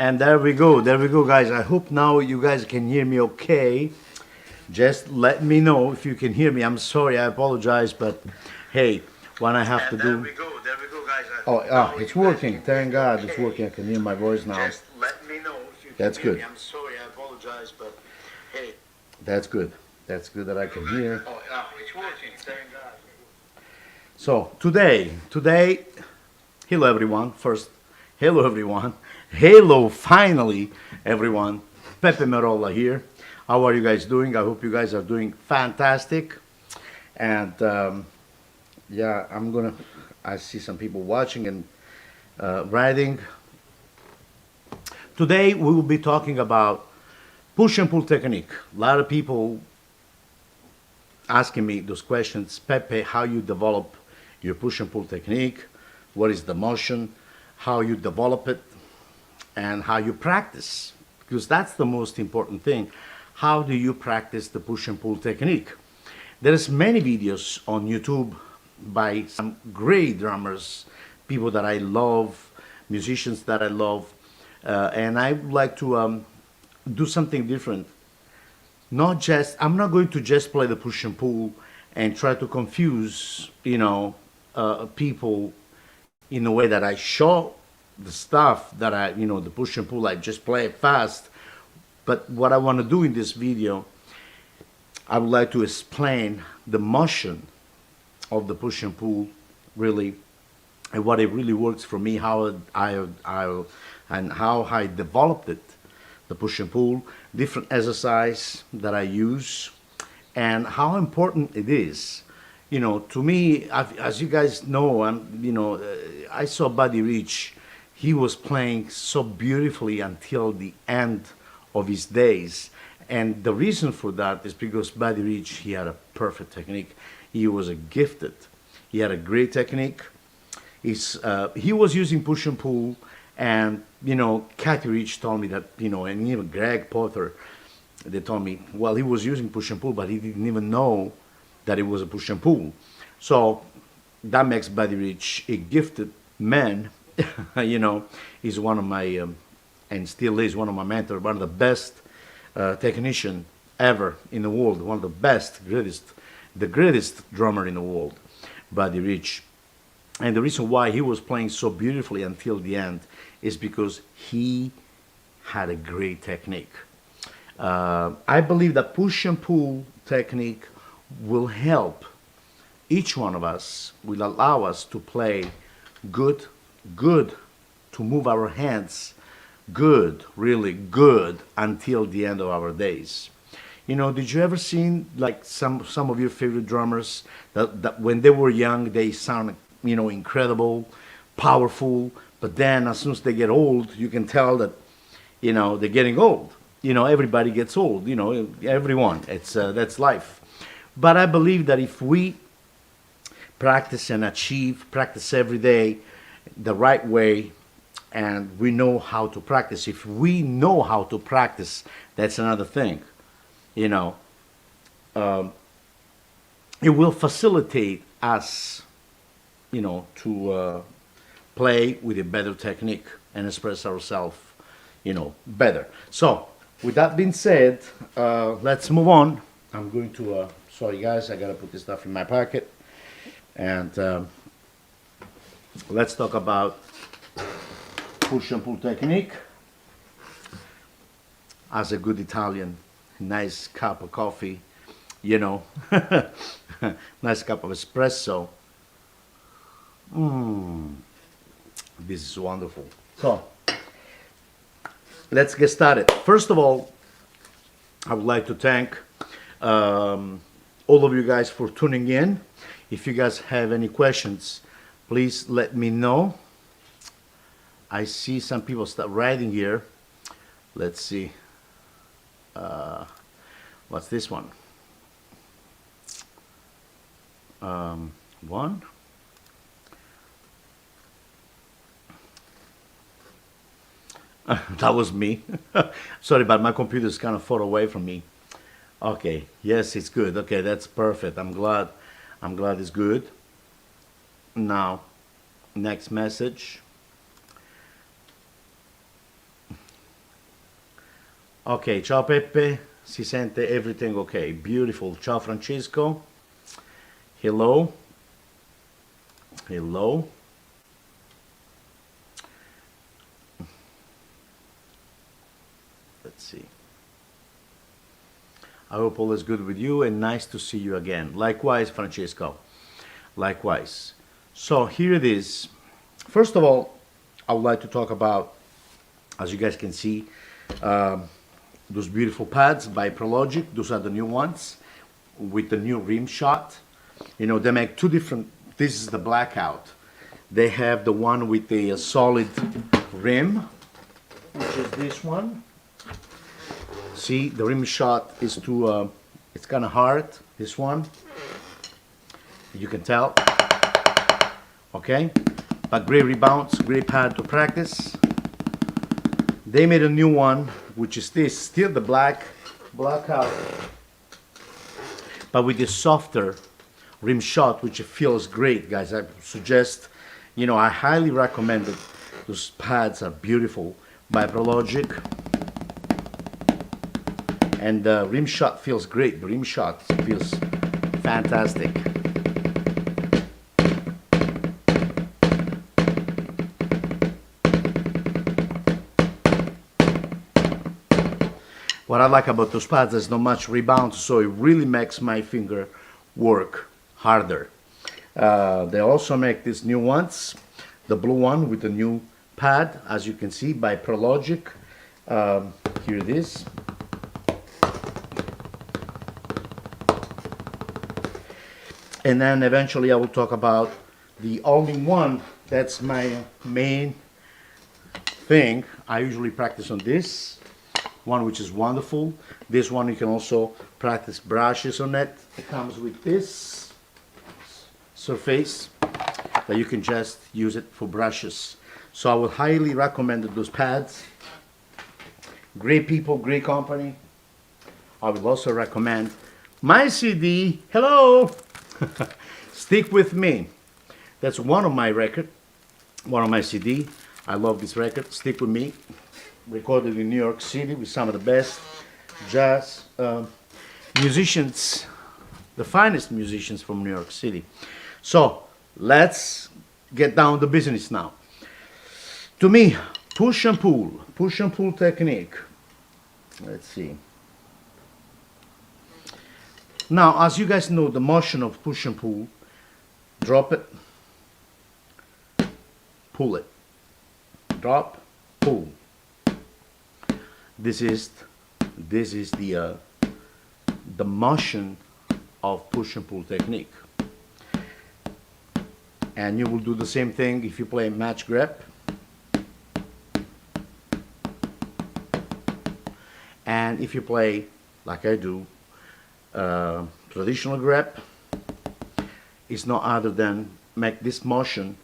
And there we go, guys. I hope now you guys can hear me okay. Just let me know if you can hear me. I'm sorry, I apologize, but hey, what I have to And there do. we go, guys. I Oh, hope ah, now it's you guys can working. hear Thank me God, it's okay. working. I can hear my voice now. Just let me know if you can That's hear me. good. I'm sorry, I apologize, but hey. That's good. That's good that I can hear. Oh, it's working. Thank God. So today, hello everyone. First, hello everyone. Hello, finally, everyone. Peppe Merolla here. How are you guys doing? I hope you guys are doing fantastic. And yeah, I see some people watching and writing. Today we will be talking about push and pull technique. A lot of people asking me those questions. Pepe, how you develop your push and pull technique? What is the motion? How you develop it? And how you practice? Because that's the most important thing. How do you practice the push and pull technique? There's many videos on YouTube by some great drummers, people that I love, musicians that I love, and I would like to do something different. Not just I'm not going to just play the push and pull and try to confuse people in a way that I show the stuff that the push and pull, I just play it fast. But what I want to do in this video, I would like to explain the motion of the push and pull, really, and what it really works for me, and how I developed it, the push and pull, different exercise that I use, and how important it is. To me, as you guys know, I saw Buddy Rich. He was playing so beautifully until the end of his days. And the reason for that is because Buddy Rich, he had a perfect technique. He was a gifted. He had a great technique. He was using push and pull, and Kathy Rich told me that, and even Greg Potter, they told me, well, he was using push and pull, but he didn't even know that it was a push and pull. So that makes Buddy Rich a gifted man. He's one of my, and still is one of my mentors, one of the best technician ever in the world, one of the best, the greatest drummer in the world, Buddy Rich. And the reason why he was playing so beautifully until the end is because he had a great technique. I believe that push and pull technique will help each one of us, will allow us to play good, good, to move our hands good, really good, until the end of our days. Did you ever seen like some of your favorite drummers that when they were young they sound incredible, powerful, but then as soon as they get old, you can tell that they're getting old. Everybody gets old. Everyone. It's that's life. But I believe that if we practice every day the right way, and we know how to practice. If we know how to practice, that's another thing. You know, um, it will facilitate us, to play with a better technique and express ourselves, better. So, with that being said, let's move on. I'm going to, sorry guys, I gotta put this stuff in my pocket. And let's talk about push and pull technique. As a good Italian, nice cup of coffee, you know, nice cup of espresso. This is wonderful. So, let's get started. First of all, I would like to thank all of you guys for tuning in. If you guys have any questions, please let me know. I see some people start writing here. Let's see. What's this one? One. That was me. Sorry, but my computer is kind of far away from me. Okay. Yes, it's good. Okay, that's perfect. I'm glad. I'm glad it's good. Now, next message. Ok, ciao Peppe, si sente everything ok, beautiful. Ciao Francesco, hello, hello. Let's see. I hope all is good with you and nice to see you again. Likewise, Francesco. Likewise. So here it is. First of all, I would like to talk about, as you guys can see, those beautiful pads by Prologic. Those are the new ones with the new rim shot. You know, they make two different. This is the blackout. They have the one with the solid rim, which is this one. See, the rim shot is too, it's kind of hard, this one. You can tell. Okay? But great rebounds, great pad to practice. They made a new one, which is this, still the blackout, but with this softer rim shot, which feels great, guys. I suggest, you know, I highly recommend it. Those pads are beautiful by Prologic. And the rim shot feels great. The rim shot feels fantastic. What I like about those pads is not much rebound, so it really makes my finger work harder. They also make these new ones, the blue one with the new pad, as you can see, by Prologic. Here it is. And then eventually I will talk about the all-in-one. That's my main thing. I usually practice on this one, which is wonderful. This one you can also practice brushes on it. It comes with this surface that you can just use it for brushes. So I would highly recommend those pads. Great people, great company. I would also recommend my CD. Hello! Stick With Me. That's one of my record, one of my CD. I love this record, Stick With Me. Recorded in New York City with some of the best jazz musicians, the finest musicians from New York City. So let's get down to business now. To me, push and pull technique. Let's see. Now, as you guys know, the motion of push and pull, drop it, pull it, drop, pull. This is the motion of push and pull technique. And you will do the same thing if you play match grip. And if you play, like I do, traditional grip, is no other than make this motion,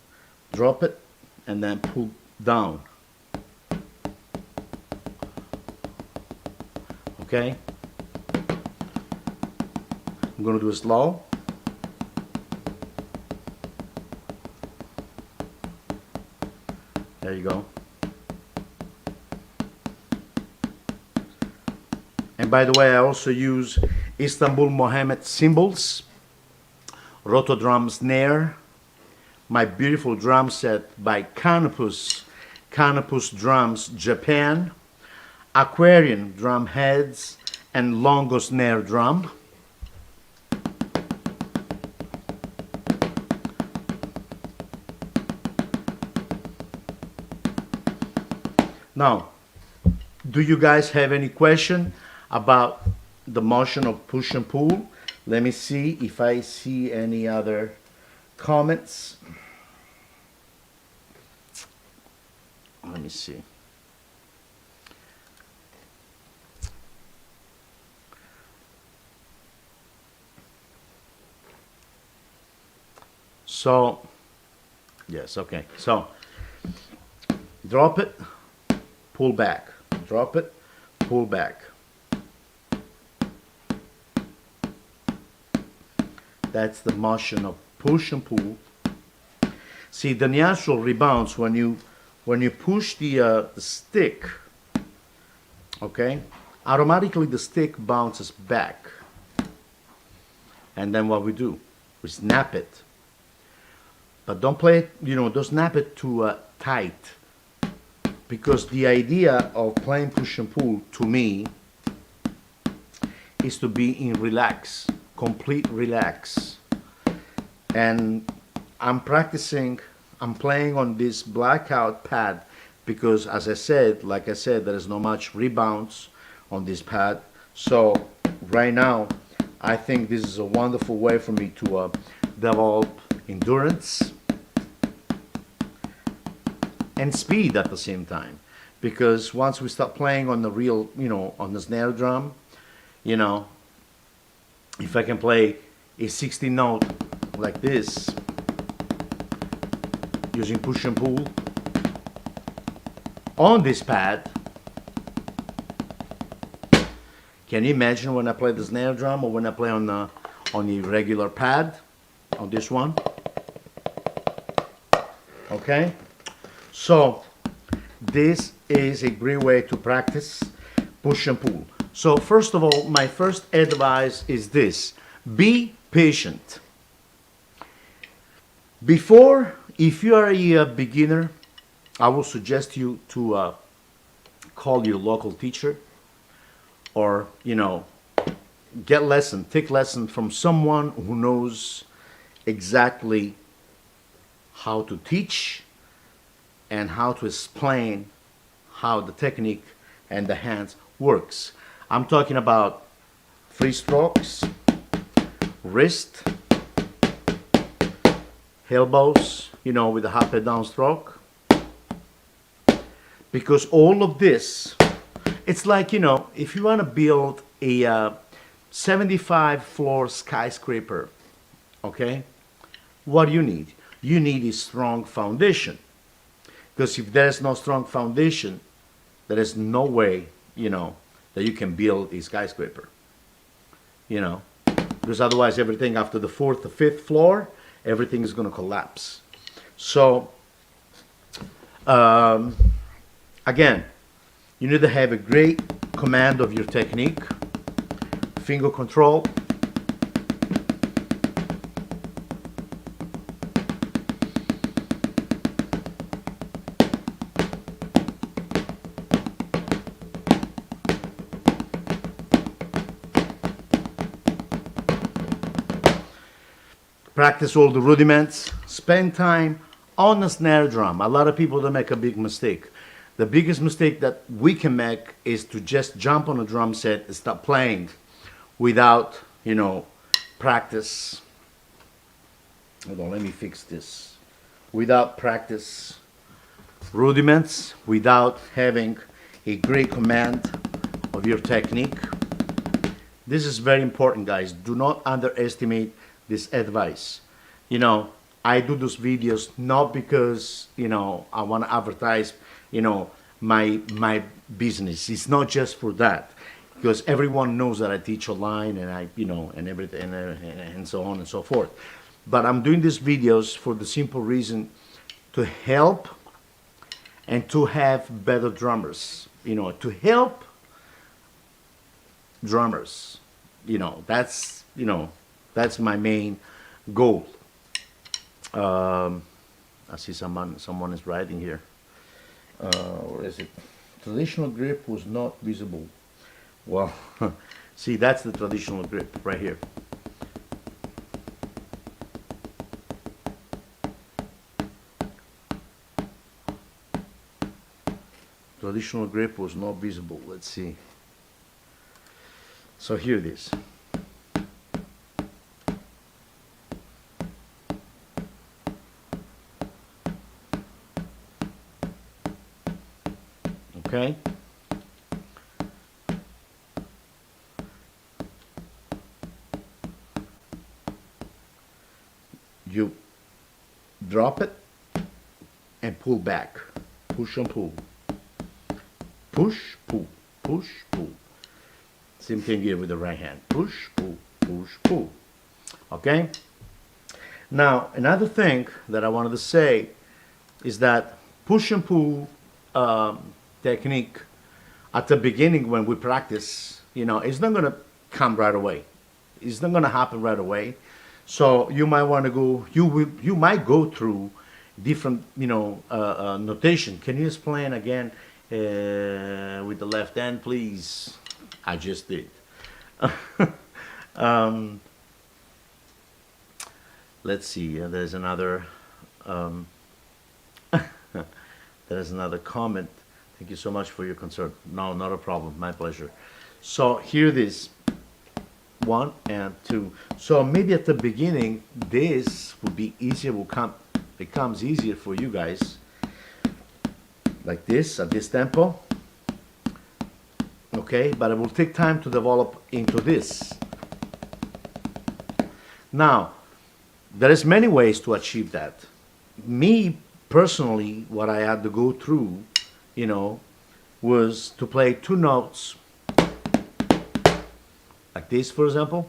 drop it, and then pull down. Okay? I'm going to do it slow. There you go. And by the way, I also use Istanbul Mohammed cymbals, Rotodrum snare, my beautiful drum set by Canopus Drums Japan, Aquarian drum heads, and Longo snare drum. Now, do you guys have any question about the motion of push and pull? Let me see if I see any other comments. Let me see. So, yes, okay. So, drop it, pull back. Drop it, pull back. That's the motion of push and pull. See, the natural rebounds when you push the stick, okay, automatically the stick bounces back. And then what we do, we snap it. But don't play it, don't snap it too tight. Because the idea of playing push and pull, to me, is to be in relax, complete relax. And I'm playing on this blackout pad because, as I said, there is not much rebounds on this pad. So right now, I think this is a wonderful way for me to develop endurance and speed at the same time. Because once we start playing on the real, on the snare drum, if I can play a 60 note like this, using push and pull on this pad, can you imagine when I play the snare drum or when I play on the regular pad, on this one? Okay? So, this is a great way to practice push and pull. So, first of all, my first advice is this. Be patient. If you are a beginner, I will suggest you to call your local teacher or, take lesson from someone who knows exactly how to teach and how to explain how the technique and the hands works. I'm talking about free strokes, wrist, elbows, with a up and down stroke. Because all of this, it's like, if you want to build a 75 floor skyscraper, okay, what do you need? You need a strong foundation. Because if there is no strong foundation, there is no way, that you can build a skyscraper. Because otherwise everything after the 4th or 5th floor, everything is going to collapse. So, again, you need to have a great command of your technique, finger control. Practice all the rudiments. Spend time on the snare drum. A lot of people don't make a big mistake. The biggest mistake that we can make is to just jump on a drum set and start playing without, practice. Hold on, let me fix this. Without practice rudiments, without having a great command of your technique. This is very important, guys. Do not underestimate this advice. I do those videos not because, I want to advertise, my business. It's not just for that. Because everyone knows that I teach online and and everything and so on and so forth. But I'm doing these videos for the simple reason to help and to have better drummers. To help drummers. That's my main goal. I see someone is writing here. Where is it? Traditional grip was not visible. Well, see, that's the traditional grip right here. Traditional grip was not visible. Let's see. So here it is. Okay. You drop it and pull back. Push and pull. Push, pull, push, pull. Same thing here with the right hand. Push, pull, push, pull. Okay? Now, another thing that I wanted to say is that push and pull technique, at the beginning when we practice, it's not gonna come right away. It's not gonna happen right away. So you might want to go. You might go through different, notation. Can you explain again with the left hand, please? I just did. um, let's see. There's another. There's another comment. Thank you so much for your concern. No, not a problem. My pleasure. So here it is. 1 and 2. So maybe at the beginning, this would be easier. Becomes easier for you guys. Like this at this tempo. Okay, but it will take time to develop into this. Now, there is many ways to achieve that. Me personally, what I had to go through, was to play 2 notes like this, for example.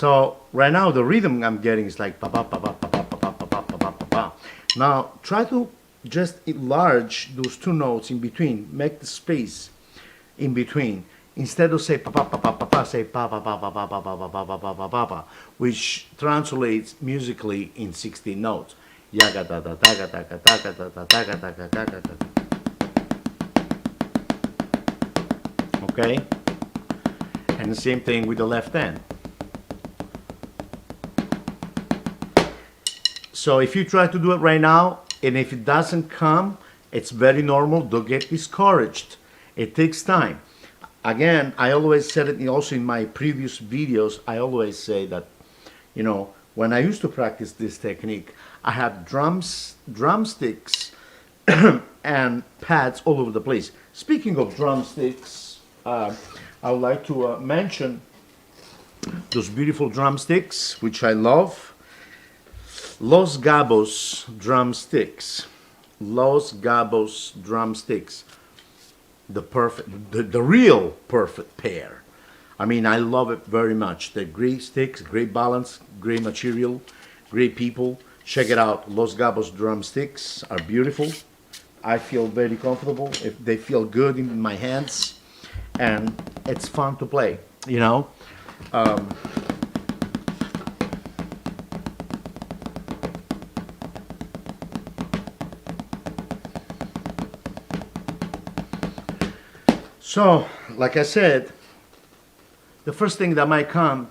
So right now the rhythm I'm getting is like pa pa pa pa pa pa pa pa pa pa pa pa pa. Now try to just enlarge those 2 notes in between. Make the space in between. Instead of say pa pa pa pa pa pa, say pa pa pa pa pa pa pa pa pa pa pa pa pa pa, which translates musically in 16 notes. Yaga da da da da da da da da da da da da da da. Okay, and the same thing with the left hand. So if you try to do it right now, and if it doesn't come, it's very normal. Don't get discouraged. It takes time. Again, I always said it also in my previous videos. I always say that, when I used to practice this technique, I had drumsticks and pads all over the place. Speaking of drumsticks, I would like to mention those beautiful drumsticks, which I love. Los Gabos drumsticks. Los Gabos drumsticks. The real perfect pair. I mean, I love it very much. They're great sticks, great balance, great material, great people. Check it out. Los Gabos drumsticks are beautiful. I feel very comfortable. If they feel good in my hands, and it's fun to play. So, like I said, the first thing that might come,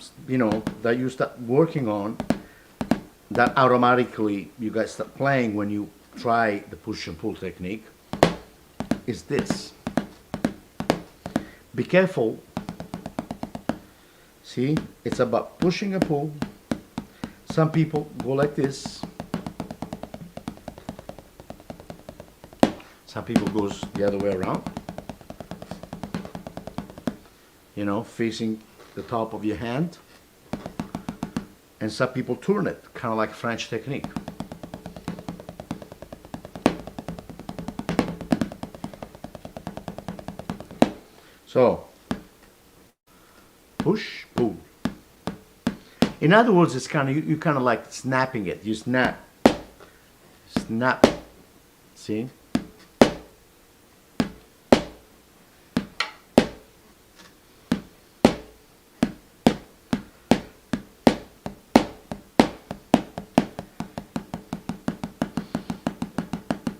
that you start working on, that automatically you guys start playing when you try the push and pull technique, is this. Be careful. See, it's about pushing and pull. Some people go like this. Some people goes the other way around. Facing the top of your hand. And some people turn it, kind of like French technique. So, push, pull. In other words, it's you kind of like snapping it. You snap, snap. See?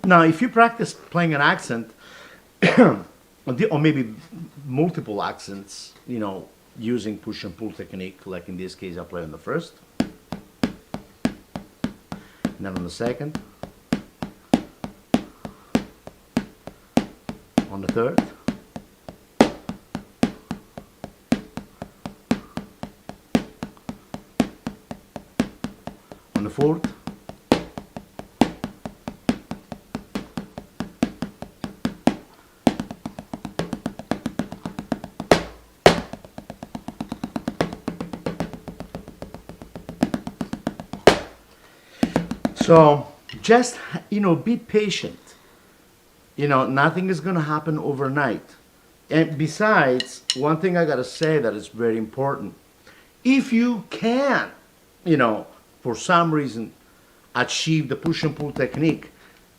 Now, if you practice playing an accent, or maybe multiple accents, using push and pull technique, like in this case, I play on the first, and then on the second, on the third, on the fourth, So just, be patient. Nothing is going to happen overnight. And besides, one thing I got to say that is very important. If you can, for some reason, achieve the push and pull technique,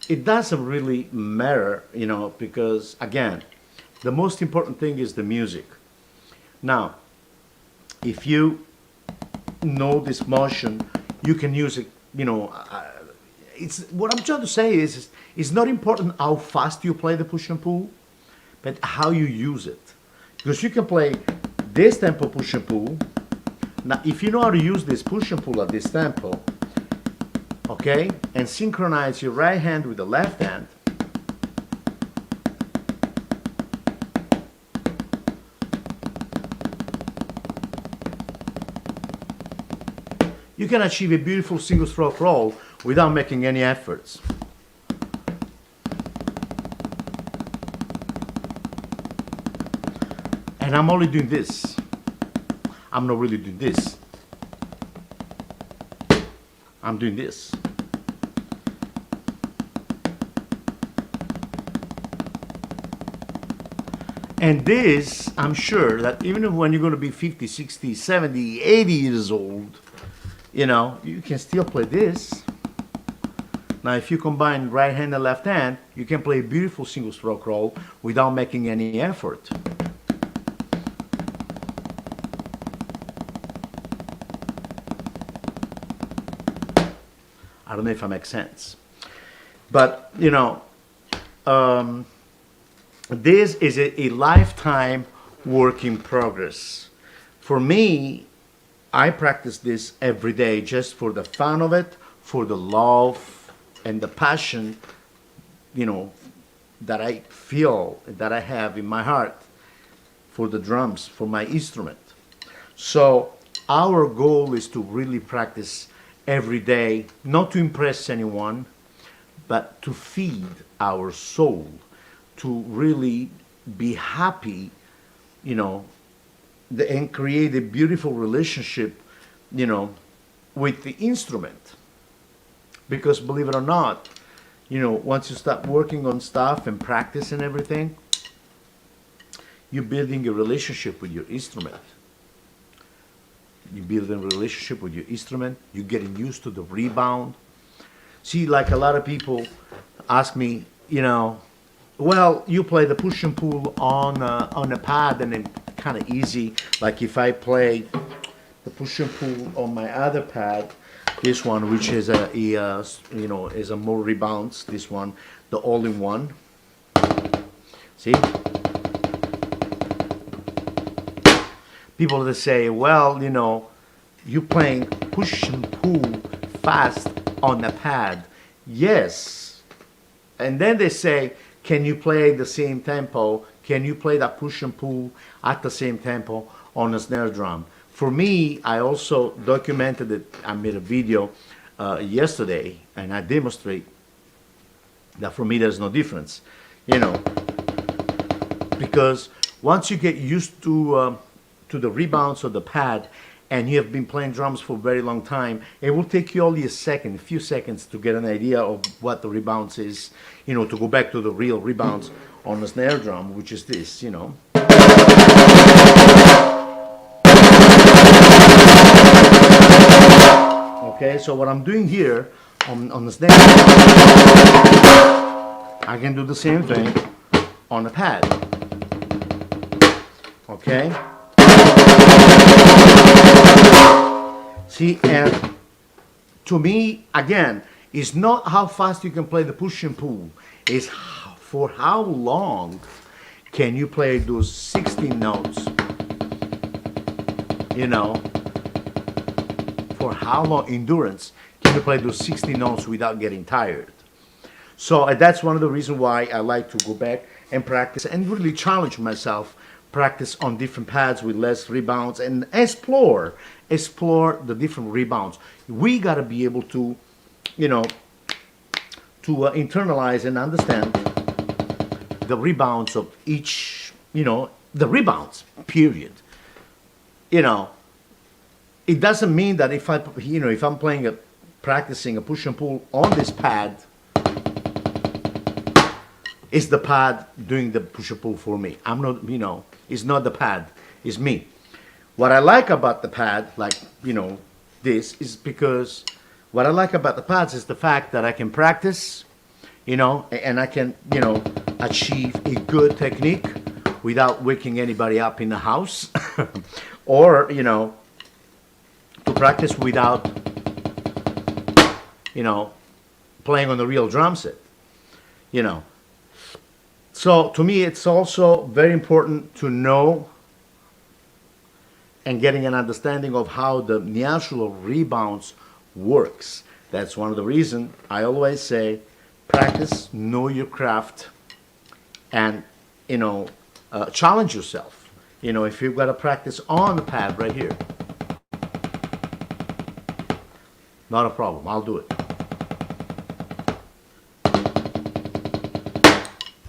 it doesn't really matter, because again, the most important thing is the music. Now, if you know this motion, you can use it, it's what I'm trying to say is it's not important how fast you play the push and pull, but how you use it. Because you can play this tempo push and pull. Now, if you know how to use this push and pull at this tempo, okay, and synchronize your right hand with the left hand, you can achieve a beautiful single stroke roll without making any efforts. And I'm only doing this. I'm not really doing this. I'm doing this. And this, I'm sure that even when you're going to be 50, 60, 70, 80 years old, you can still play this. Now, if you combine right hand and left hand, you can play a beautiful single stroke roll without making any effort. I don't know if I make sense. But, this is a lifetime work in progress. For me, I practice this every day just for the fun of it, for the love and the passion, that I feel, that I have in my heart for the drums, for my instrument. So our goal is to really practice every day, not to impress anyone, but to feed our soul, to really be happy, and create a beautiful relationship, with the instrument. Because believe it or not, once you start working on stuff and practice and everything, you're building a relationship with your instrument. You build a relationship with your instrument. You're getting used to the rebound. See, like a lot of people ask me, well, you play the push and pull on a pad and it's kind of easy. Like if I play the push and pull on my other pad, this one, which is is a more rebounds. This one, the all-in-one. See? People that say, well, you playing push and pull fast on the pad. Yes. And then they say, can you play the same tempo? Can you play that push and pull at the same tempo on a snare drum? For me, I also documented it. I made a video yesterday, and I demonstrate that for me there's no difference, because once you get used to the rebounds of the pad, and you have been playing drums for a very long time, it will take you only a few seconds to get an idea of what the rebounds is, to go back to the real rebounds on a snare drum, which is this, Okay, so what I'm doing here on the snare, I can do the same thing on the pad. Okay? See, and to me, again, it's not how fast you can play the push and pull. It's for how long can you play those 16 notes, for how long endurance can you play those 60 notes without getting tired. So that's one of the reasons why I like to go back and practice and really challenge myself, practice on different pads with less rebounds and explore the different rebounds. We got to be able to, internalize and understand the rebounds of each, the rebounds, period. It doesn't mean that if I'm playing practicing a push and pull on this pad, it's the pad doing the push and pull for me. I'm not, it's not the pad, it's me. What I like about the pad, like, this, is because what I like about the pads is the fact that I can practice, and I can, achieve a good technique without waking anybody up in the house, or, to practice without, playing on the real drum set, So to me, it's also very important to know and getting an understanding of how the natural rebounds works. That's one of the reasons I always say, practice, know your craft, and challenge yourself. If you've got to practice on the pad right here, not a problem, I'll do it.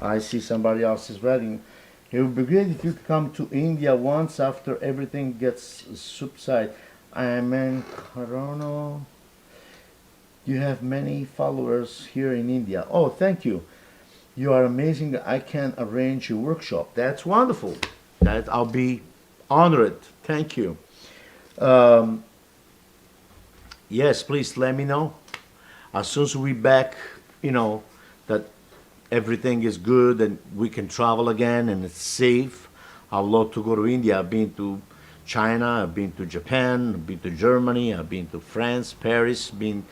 I see somebody else is writing. It would be great if you could come to India once after everything gets subside. I am in Corona. You have many followers here in India. Oh, thank you. You are amazing. I can arrange a workshop. That's wonderful. I'll be honored. Thank you. Yes, please let me know. As soon as we're back, that everything is good and we can travel again and it's safe. I'd love to go to India. I've been to China, I've been to Japan, I've been to Germany, I've been to France, Paris, been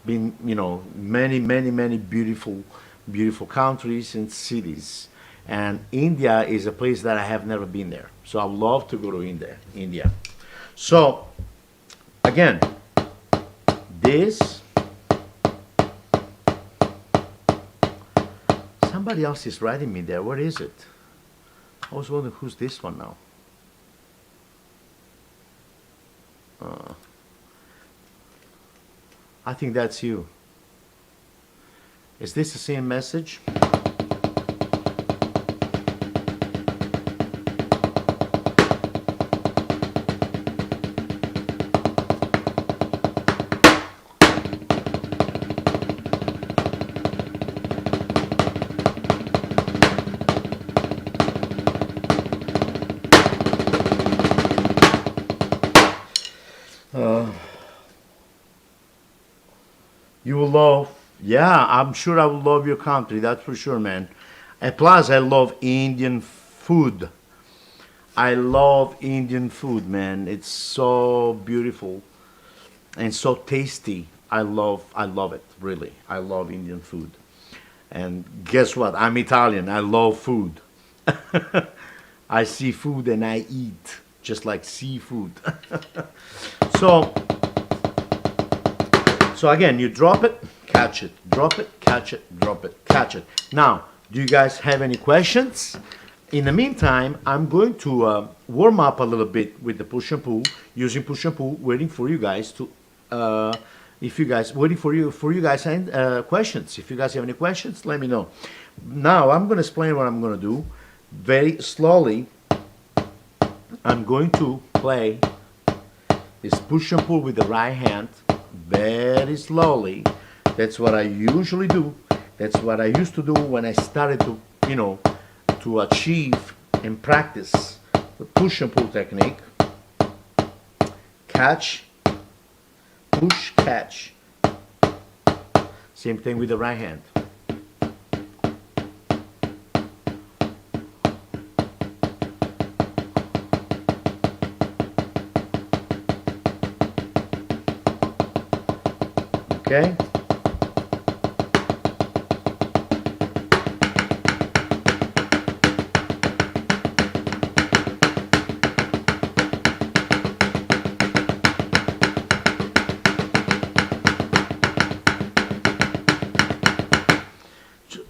many beautiful countries and cities. And India is a place that I have never been there. So I'd love to go to India. So again, this, somebody else is writing me there. What is it? I was wondering who's this one now. I think that's you. Is this the same message? You will love, yeah, I'm sure I will love your country, that's for sure, man. And plus, I love Indian food. I love Indian food, man. It's so beautiful and so tasty. I love it, really. I love Indian food. And guess what? I'm Italian. I love food. I see food and I eat, just like seafood. So again, you drop it, catch it, drop it, catch it, drop it, catch it. Now, do you guys have any questions? In the meantime, I'm going to warm up a little bit with the push and pull, using push and pull, waiting for you guys to, waiting for you guys and questions. If you guys have any questions, let me know. Now, I'm going to explain what I'm going to do. Very slowly, I'm going to play this push and pull with the right hand, very slowly. That's what I usually do. That's what I used to do when I started to, to achieve and practice the push and pull technique. Catch, push, catch. Same thing with the right hand. Okay?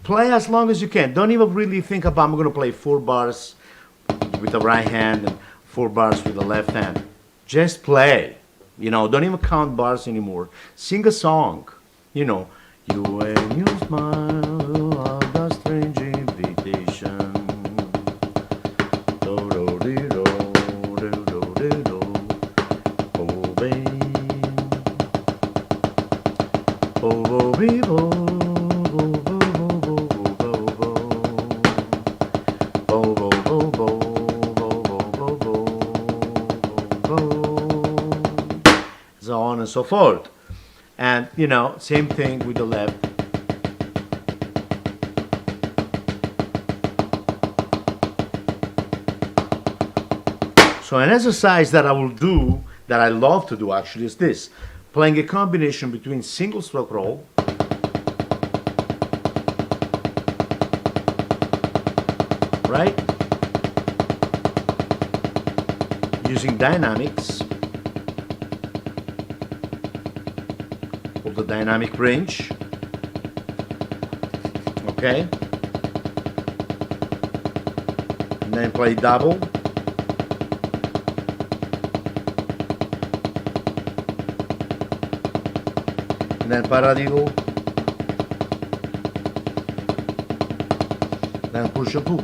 Play as long as you can. Don't even really think about, I'm going to play 4 bars with the right hand and 4 bars with the left hand. Just play. Don't even count bars anymore. Sing a song. You when you smile, all the strange invitation. Do do do do do do do do. Oh babe. Bo bo be bo, bo bo bo bo bo bo bo bo bo bo bo bo bo, so on and so forth. And you know, same thing with the left. So an exercise that I will do, that I love to do actually, is this: playing a combination between single stroke roll, right? Using dynamics of the dynamic range, okay? And then play double. And then paradiddle, then push and pull.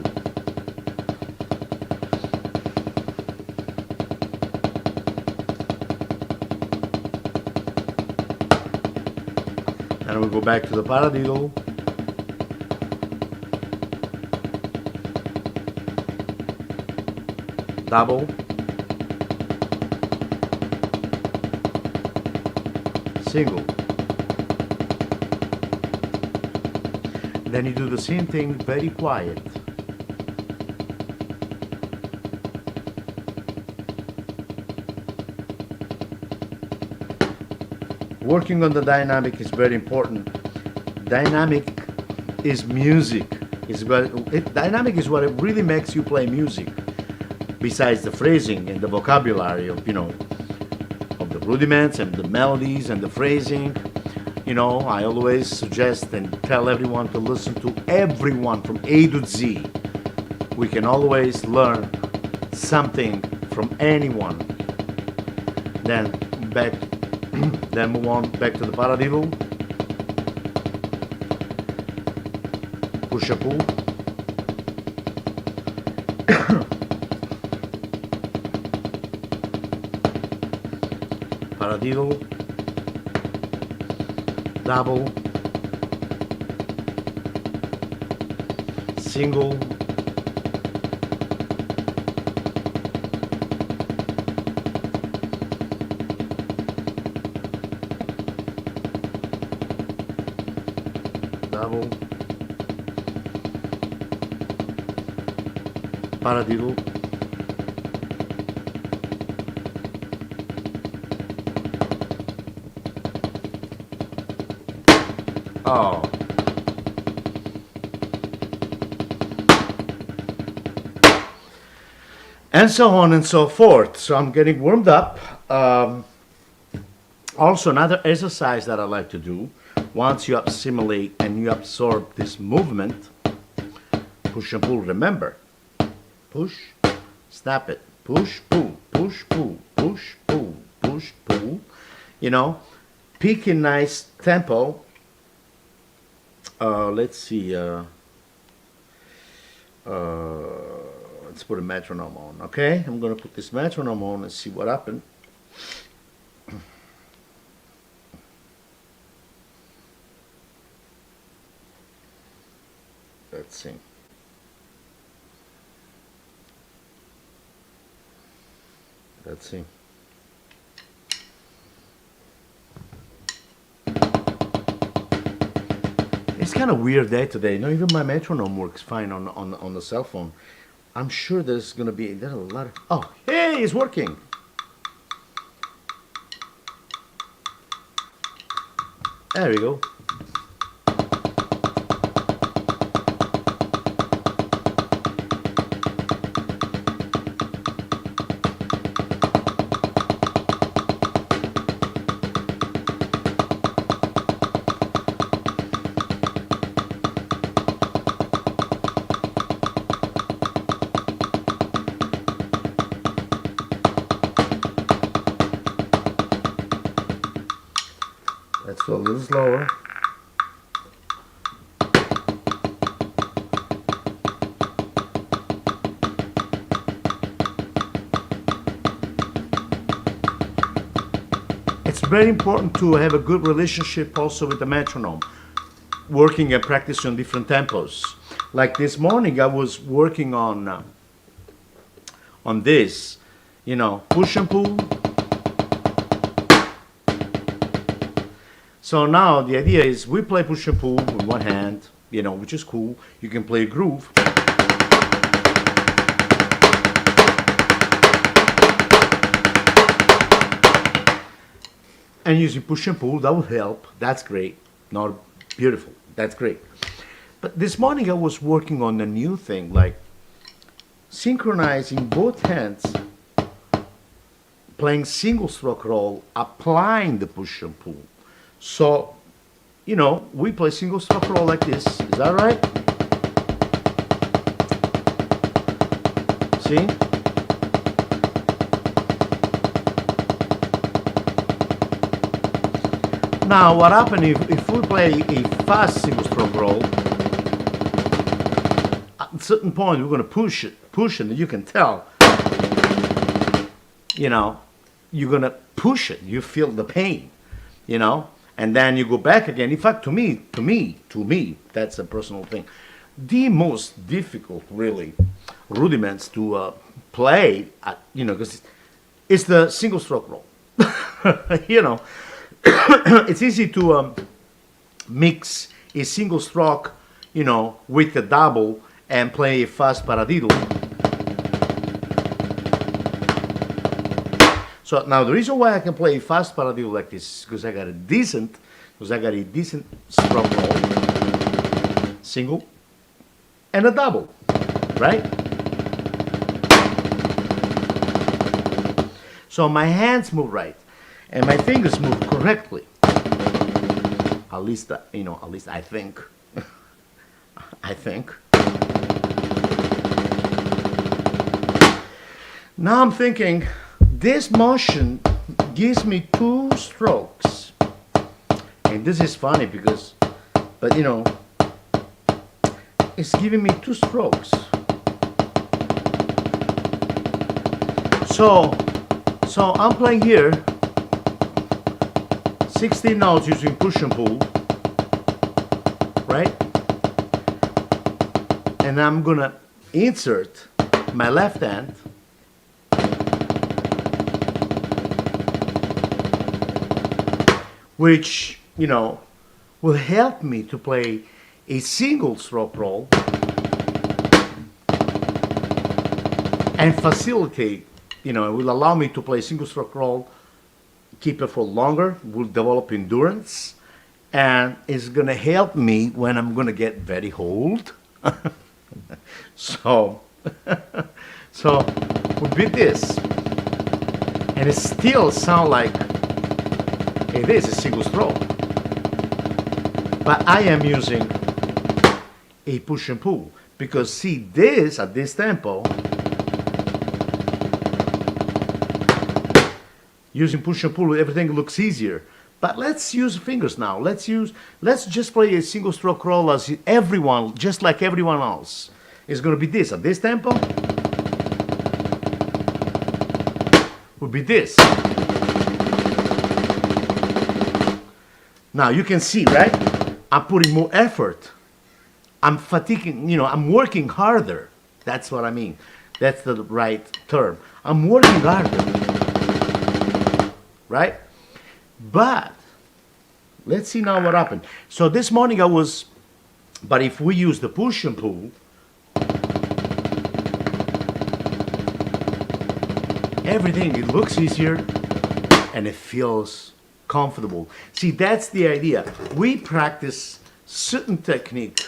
And we go back to the paradiddle, double, single. Then you do the same thing very quiet. Working on the dynamic is very important. Dynamic is music. Dynamic is what it really makes you play music. Besides the phrasing and the vocabulary of, you know, of the rudiments and the melodies and the phrasing. You know, I always suggest and tell everyone to listen to everyone from A to Z. We can always learn something from anyone. Then back, then move on back to the paradiddle, push and pull, paradiddle, double, single, double, paradiddle, oh, and so on and so forth. So I'm getting warmed up. Also, another exercise that I like to do, once you assimilate and you absorb this movement, push and pull, remember, push, snap it, push, pull, push, pull, push, pull, push, pull, you know, pick a nice tempo. Let's see, let's put a metronome on, okay? I'm gonna put this metronome on and see what happens. Let's see. Let's see. It's kind of weird day today. No, even my metronome works fine on the cell phone. I'm sure there's a lot of, oh, hey, it's working. There we go. Let's go a little slower. It's very important to have a good relationship also with the metronome, working and practicing on different tempos. Like this morning, I was working on this, push and pull. So now the idea is we play push and pull with one hand, which is cool. You can play a groove. And using push and pull, that would help. That's great. Not beautiful. That's great. But this morning I was working on a new thing, like synchronizing both hands, playing single stroke roll, applying the push and pull. So, we play single stroke roll like this. Is that right? See? Now, what happens if we play a fast single stroke roll? At a certain point, we're going to push it, and you can tell. You're going to push it. You feel the pain, and then you go back again. In fact, to me, that's a personal thing. The most difficult, really, rudiments to play, because it's the single stroke roll. It's easy to mix a single stroke, with a double and play a fast paradiddle. So now the reason why I can play a fast paradiddle like this is because I got a decent stroke roll, single, and a double, right? So my hands move right. And my fingers move correctly. At least I think. I think. Now I'm thinking, this motion gives me 2 strokes. And this is funny because, it's giving me 2 strokes. So I'm playing here 16 notes using push and pull, right? And I'm gonna insert my left hand which, will help me to play a single stroke roll and facilitate, it will allow me to play single stroke roll, keep it for longer, will develop endurance, and it's gonna help me when I'm gonna get very old. So we beat this, and it still sounds like it is a single stroke, but I am using a push and pull because see this at this tempo. Using push and pull, everything looks easier. But let's use fingers now. Let's just play a single stroke roll as everyone, just like everyone else. It's going to be this. At this tempo, will be this. Now you can see, right? I'm putting more effort. I'm fatiguing, I'm working harder. That's what I mean. That's the right term. I'm working harder. Right? But let's see now what happened. So this morning but if we use the push and pull, everything, it looks easier and it feels comfortable. See, that's the idea. We practice certain technique,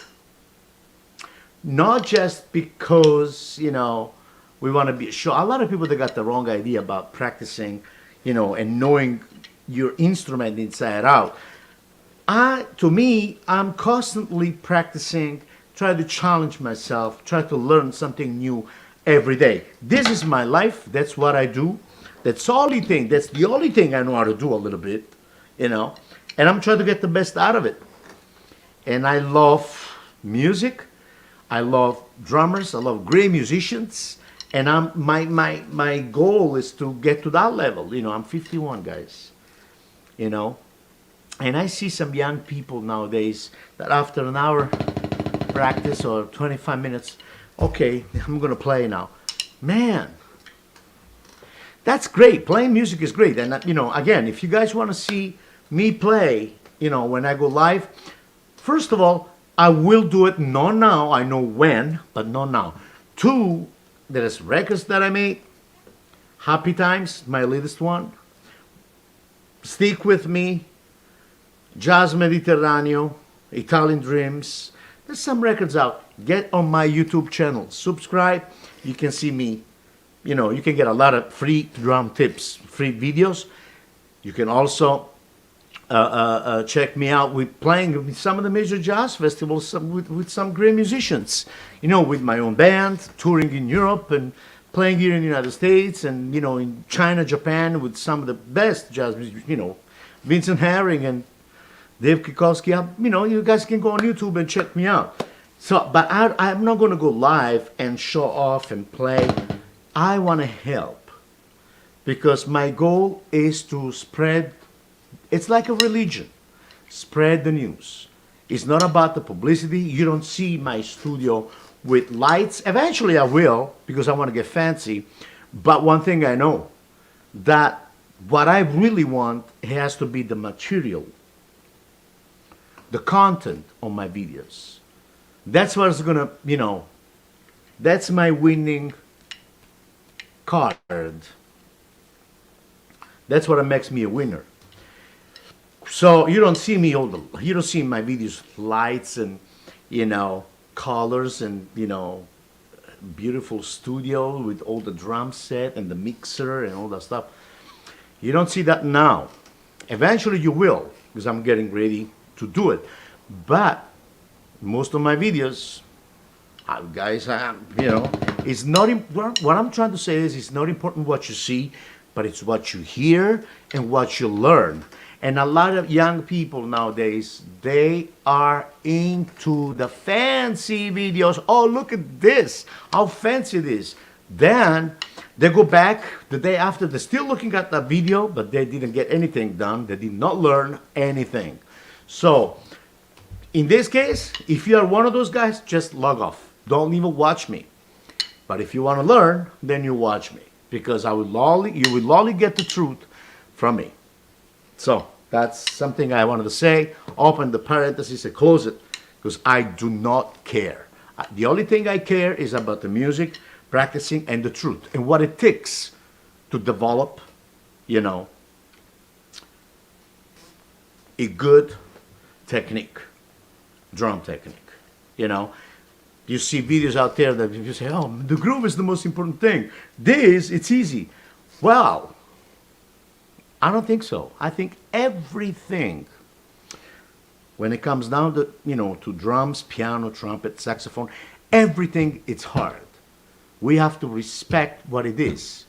not just because, we want to be sure. A lot of people, they got the wrong idea about practicing, and knowing your instrument inside out. To me, I'm constantly practicing, try to challenge myself, try to learn something new every day. This is my life. That's what I do. That's the only thing I know how to do a little bit, and I'm trying to get the best out of it. And I love music. I love drummers. I love great musicians. And my goal is to get to that level. I'm 51, guys. you know. And I see some young people nowadays that after an hour practice or 25 minutes, okay, I'm gonna play now. Man, that's great. Playing music is great. And you know, again, if you guys want to see me play, you know, when I go live, first of all, I will do it not now. I know when, but not now. Two, there's records that I made. Happy Times, my latest one. Stick With Me, Jazz Mediterraneo, Italian Dreams. There's some records out. Get on my YouTube channel. Subscribe. You can see me. You know, you can get a lot of free drum tips, free videos. You can also check me out with playing with some of the major jazz festivals with some great musicians. You know, with my own band, touring in Europe and playing here in the United States and, you know, in China, Japan with some of the best jazz musicians, you know, Vincent Herring and Dave Kikowski. You know, you guys can go on YouTube and check me out. So, but I'm not going to go live and show off and play. I want to help because my goal is to spread. It's like a religion. Spread the news. It's not about the publicity. You don't see my studio with lights. Eventually I will because I want to get fancy. But one thing I know, that what I really want has to be the material, the content on my videos. That's what's going to, you know, that's my winning card. That's what makes me a winner. So you don't see me you don't see my videos lights and, you know, colors and, you know, beautiful studio with all the drum set and the mixer and all that stuff. You don't see that now. Eventually you will because I'm getting ready to do it. But most of my videos, guys, you know, it's not what I'm trying to say is it's not important what you see, but it's what you hear and what you learn. And a lot of young people nowadays, they are into the fancy videos. Oh, look at this, how fancy it is. Then they go back the day after, they're still looking at that video, but they didn't get anything done. They did not learn anything. So in this case, if you are one of those guys, just log off. Don't even watch me. But if you want to learn, then you watch me. Because you will only get the truth from me. So that's something I wanted to say. Open the parentheses and close it. Because I do not care. The only thing I care is about the music, practicing, and the truth. And what it takes to develop, you know, a good technique. Drum technique, you know. You see videos out there that you say, oh, the groove is the most important thing. This, it's easy. Well, I don't think so. I think everything, when it comes down to, you know, to drums, piano, trumpet, saxophone, everything, it's hard. We have to respect what it is.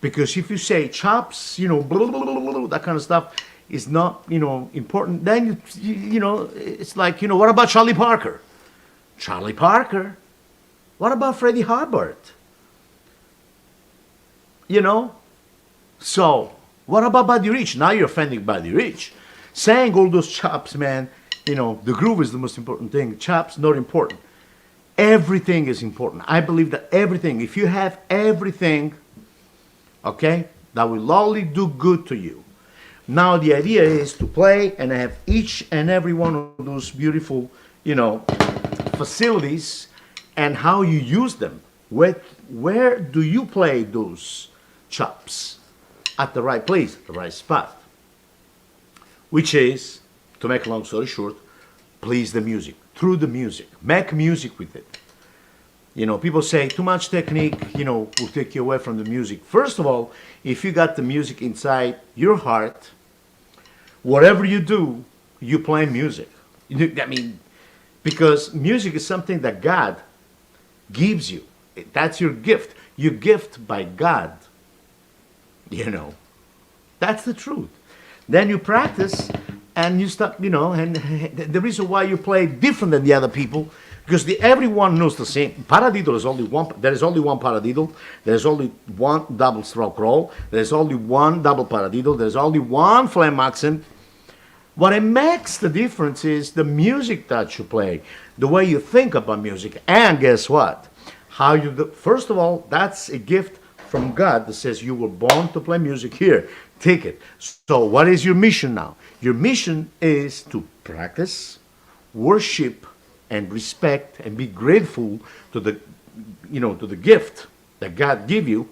Because if you say chops, you know, blah, blah, blah, blah, that kind of stuff, is not, you know, important, then, you know, it's like, you know, what about Charlie Parker? Charlie Parker? What about Freddie Hubbard? You know? So, what about Buddy Rich? Now you're offending Buddy Rich. Saying all those chops, man, you know, the groove is the most important thing. Chops, not important. Everything is important. I believe that everything, if you have everything, okay, that will only do good to you. Now the idea is to play and have each and every one of those beautiful, you know, facilities and how you use them. Where do you play those chops? At the right place, the right spot. Which is, to make a long story short, please the music, through the music. Make music with it. You know, people say too much technique, you know, will take you away from the music. First of all, if you got the music inside your heart, whatever you do, you play music. I mean, because music is something that God gives you. That's your gift. Your gift by God. You know, that's the truth. Then you practice and you start, you know, and the reason why you play different than the other people, because everyone knows the same. Paradiddle is only one. There is only one paradiddle. There is only one double stroke roll. There is only one double paradiddle. There is only one phlegm accent. What it makes the difference is the music that you play, the way you think about music, and guess what? How you do. First of all, that's a gift from God that says you were born to play music. Here, take it. So, what is your mission now? Your mission is to practice, worship, and respect, and be grateful to the, to the gift that God gave you.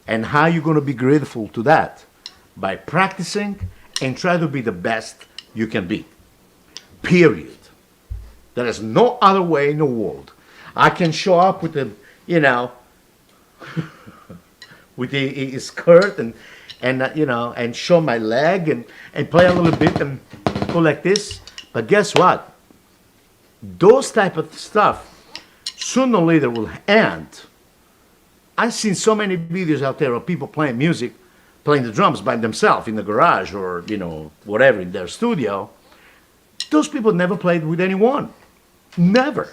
And how you going to be grateful to that? By practicing and try to be the best you can be. Period. There is no other way in the world. I can show up with with a skirt and show my leg and play a little bit and go like this. But guess what? Those type of stuff sooner or later will end. I've seen so many videos out there of people playing music, playing the drums by themselves in the garage or whatever in their studio. Those people never played with anyone. Never.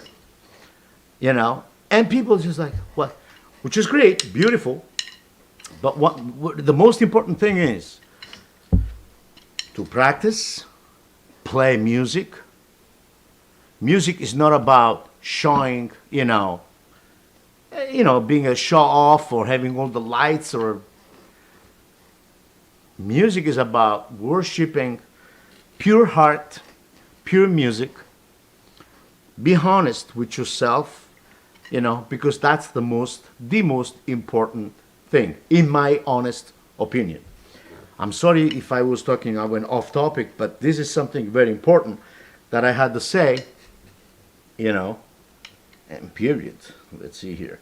And people just like, what? Which is great, beautiful. But what the most important thing is to practice, play music. Music is not about showing, being a show off or having all the lights or. Music is about worshiping pure heart, pure music. Be honest with yourself, because that's the most important thing, in my honest opinion. I'm sorry if I was talking, I went off topic, but this is something very important that I had to say, and period. Let's see here.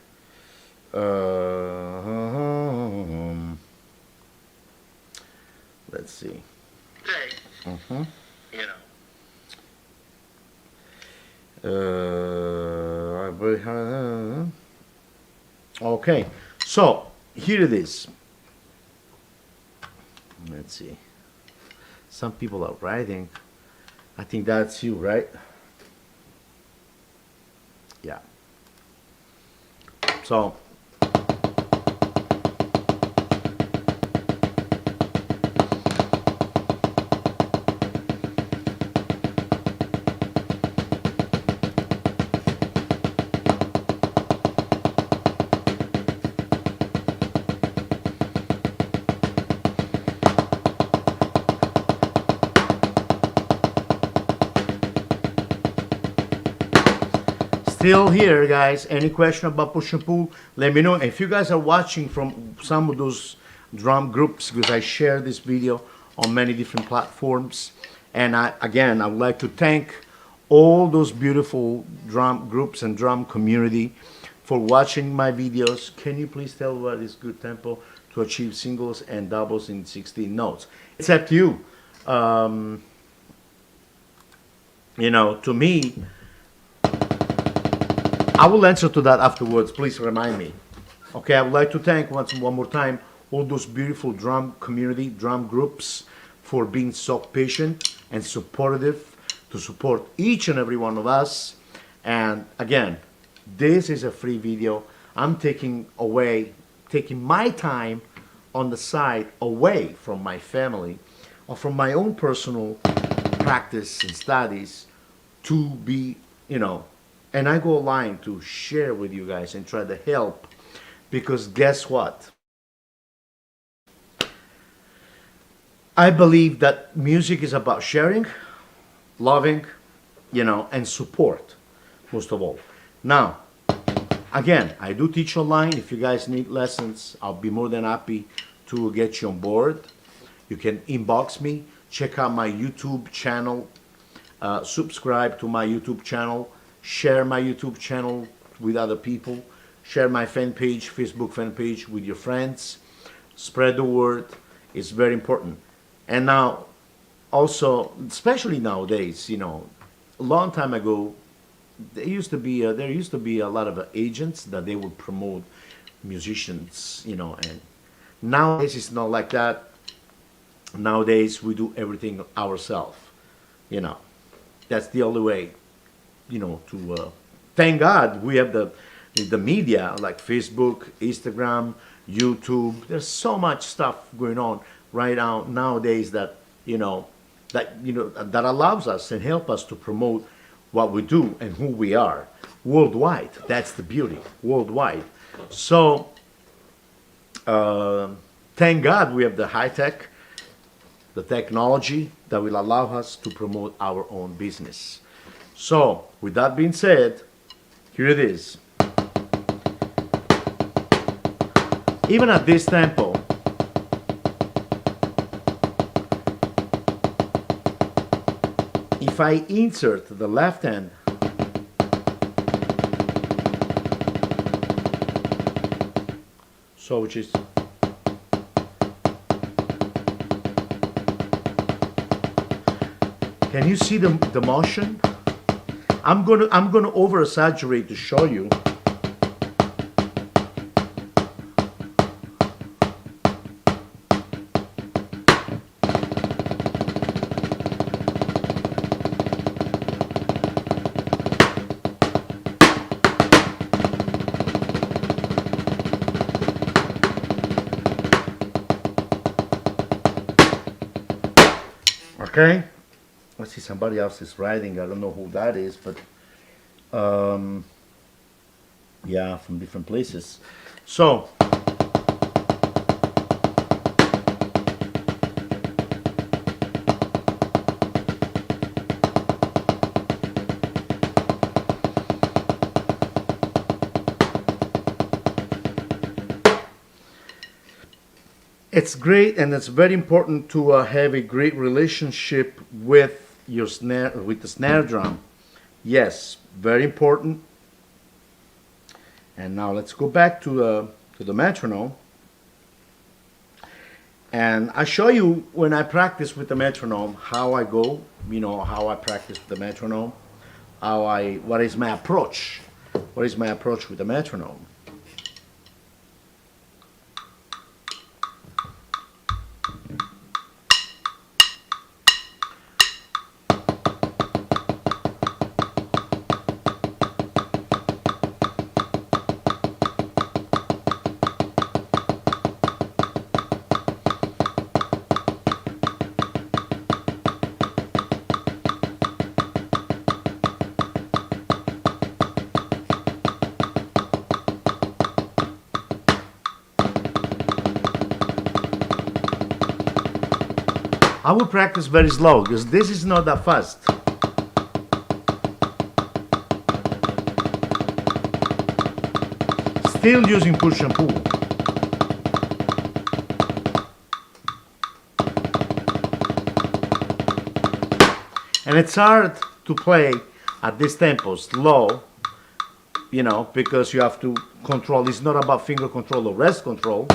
Let's see. Okay, so here it is. Let's see. Some people are writing. I think that's you, right? Yeah. So. Still here, guys. Any question about push and pull, let me know. If you guys are watching from some of those drum groups, because I share this video on many different platforms, and I would like to thank all those beautiful drum groups and drum community for watching my videos. Can you please tell what is good tempo to achieve singles and doubles in 16 notes? It's up to you. To me, I will answer to that afterwards. Please remind me. Okay, I would like to thank one more time all those beautiful drum community, drum groups for being so patient and supportive to support each and every one of us. And again, this is a free video. I'm taking my time on the side away from my family or from my own personal practice and studies to be, and I go online to share with you guys and try to help, because guess what? I believe that music is about sharing, loving, and support, most of all. Now, again, I do teach online. If you guys need lessons, I'll be more than happy to get you on board. You can inbox me, check out my YouTube channel, subscribe to my YouTube channel, share my YouTube channel with other people, share my fan page, Facebook fan page with your friends, spread the word. It's very important. And now, also, especially nowadays, a long time ago, there used to be a lot of agents that they would promote musicians, and nowadays it's not like that. Nowadays we do everything ourselves. That's the only way, to thank God we have the media like Facebook, Instagram, YouTube. There's so much stuff going on right now nowadays that that allows us and help us to promote what we do and who we are worldwide. That's the beauty, worldwide. So thank God we have the high tech, the technology that will allow us to promote our own business. So with that being said, here it is. Even at this tempo, if I insert the left hand, so which is can you see the motion? I'm gonna over exaggerate to show you. Okay, let's see, somebody else is writing. I don't know who that is, but yeah, from different places. So it's great, and it's very important to have a great relationship with your snare, with the snare drum. Yes, very important. And now let's go back to the metronome. And I show you when I practice with the metronome how I go. How I practice with the metronome. What is my approach? What is my approach with the metronome? I will practice very slow because this is not that fast. Still using push and pull. And it's hard to play at this tempo, slow, because you have to control. It's not about finger control or wrist control.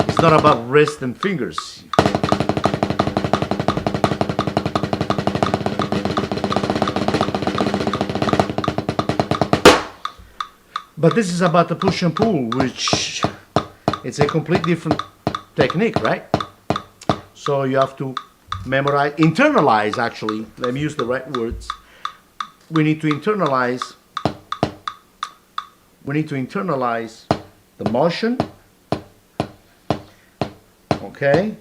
It's not about wrist and fingers. But this is about the push and pull, which it's a completely different technique, right? So you have to memorize, internalize actually, let me use the right words. We need to internalize the motion. Okay.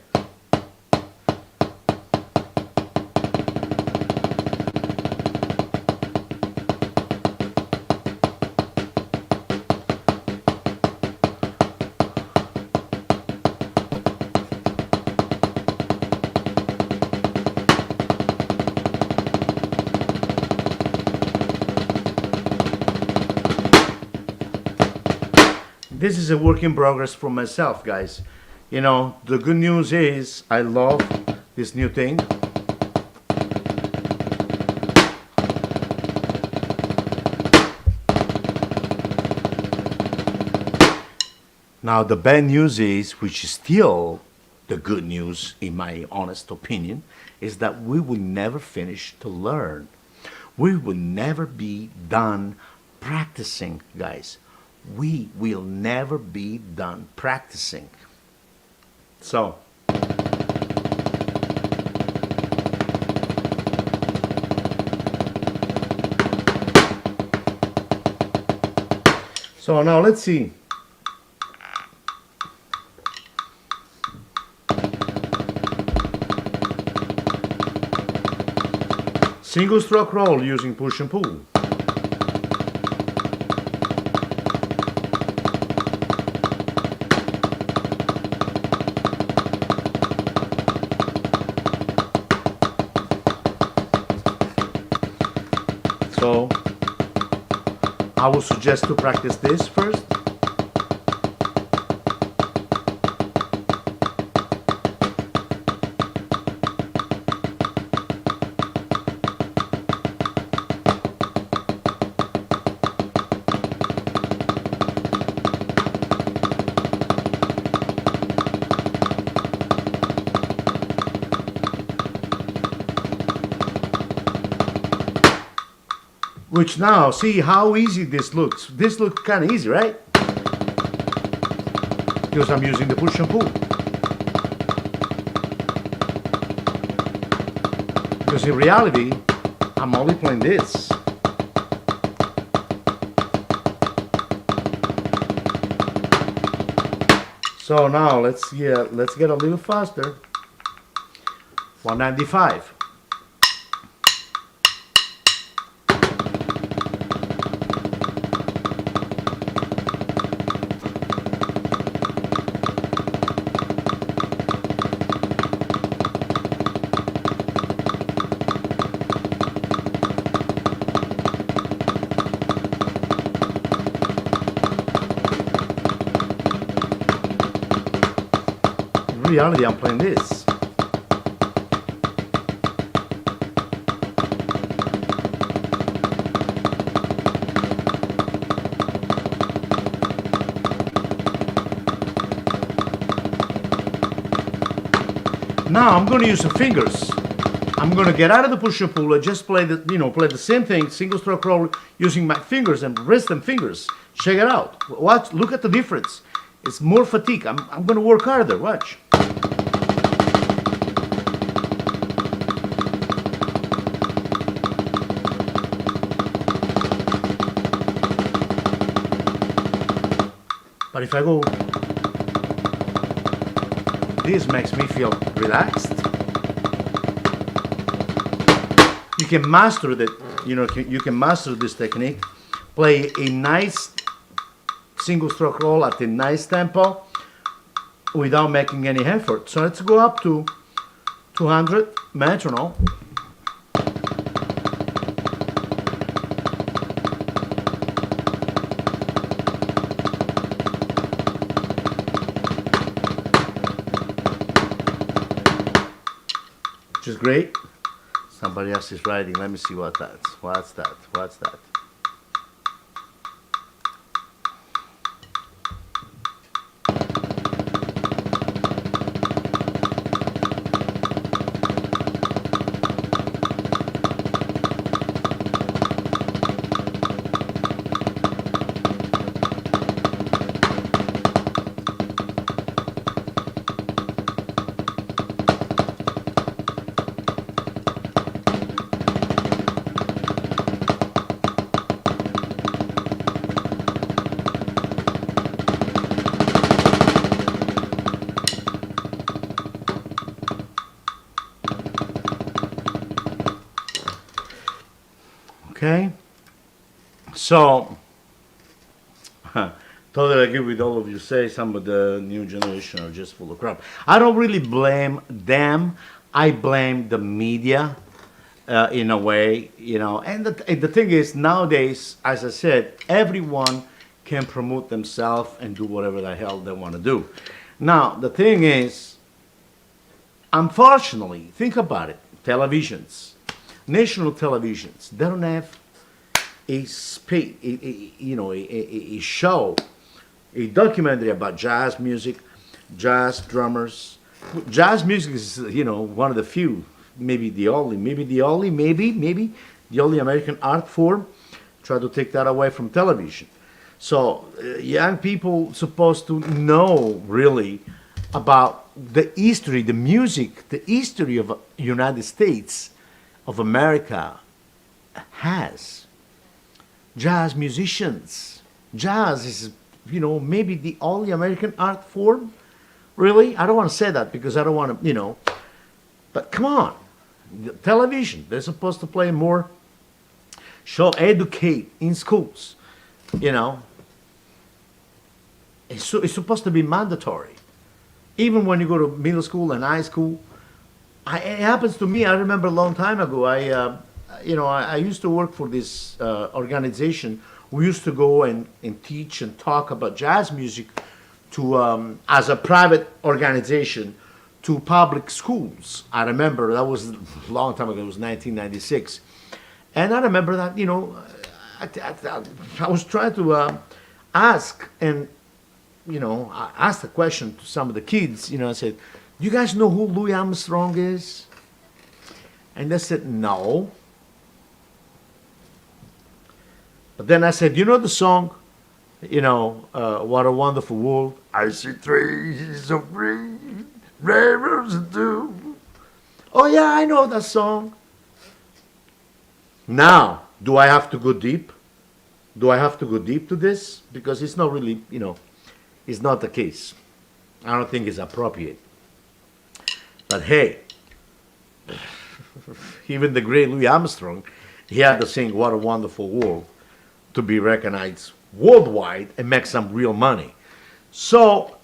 This is a work in progress for myself, guys. The good news is I love this new thing. Now the bad news is, which is still the good news in my honest opinion, is that we will never finish to learn. We will never be done practicing, guys. We will never be done practicing. So, So now let's see. Single stroke roll using push and pull. So I would suggest to practice this first. Which now, see how easy this looks. This looks kind of easy, right? Because I'm using the push and pull. Because in reality, I'm only playing this. So now let's get a little faster. 195. In reality, I'm playing this. Now I'm going to use the fingers. I'm going to get out of the push and pull and just play play the same thing, single stroke roll, using my fingers and wrist and fingers. Check it out. Watch, look at the difference. It's more fatigue. I'm going to work harder. Watch. But if I go, this makes me feel relaxed. You can master that, you can master this technique. Play a nice single stroke roll at a nice tempo without making any effort. So let's go up to 200 metronome. Which is great. Somebody else is writing. Let me see what that's. What's that? What's that? Okay, so totally agree with all of you. Say some of the new generation are just full of crap. I don't really blame them. I blame the media in a way, And the thing is, nowadays, as I said, everyone can promote themselves and do whatever the hell they want to do. Now, the thing is, unfortunately, think about it. Televisions. National televisions, they don't have a show, a documentary about jazz music, jazz drummers. Jazz music is, one of the few, maybe the only American art form. Try to take that away from television. So young people supposed to know really about the history, the music, the history of United States of America has. Jazz musicians, Jazz is, maybe the only American art form. Really? I don't want to say that because I don't want to, but come on. The television, they're supposed to play more, show, educate in schools. You know, it's supposed to be mandatory. Even when you go to middle school and high school, it happens to me. I remember a long time ago. I used to work for this organization. We used to go and teach and talk about jazz music to as a private organization to public schools. I remember that was a long time ago. It was 1996, and I remember that I was trying to ask and I asked a question to some of the kids. I said, "Do you guys know who Louis Armstrong is?" And they said, "No." But then I said, "You know the song, What a Wonderful World? I see trees of green, rivers of dew." "Oh yeah, I know that song." Now, do I have to go deep? Do I have to go deep to this? Because it's not really, it's not the case. I don't think it's appropriate. But hey, even the great Louis Armstrong, he had to sing "What a Wonderful World" to be recognized worldwide and make some real money. So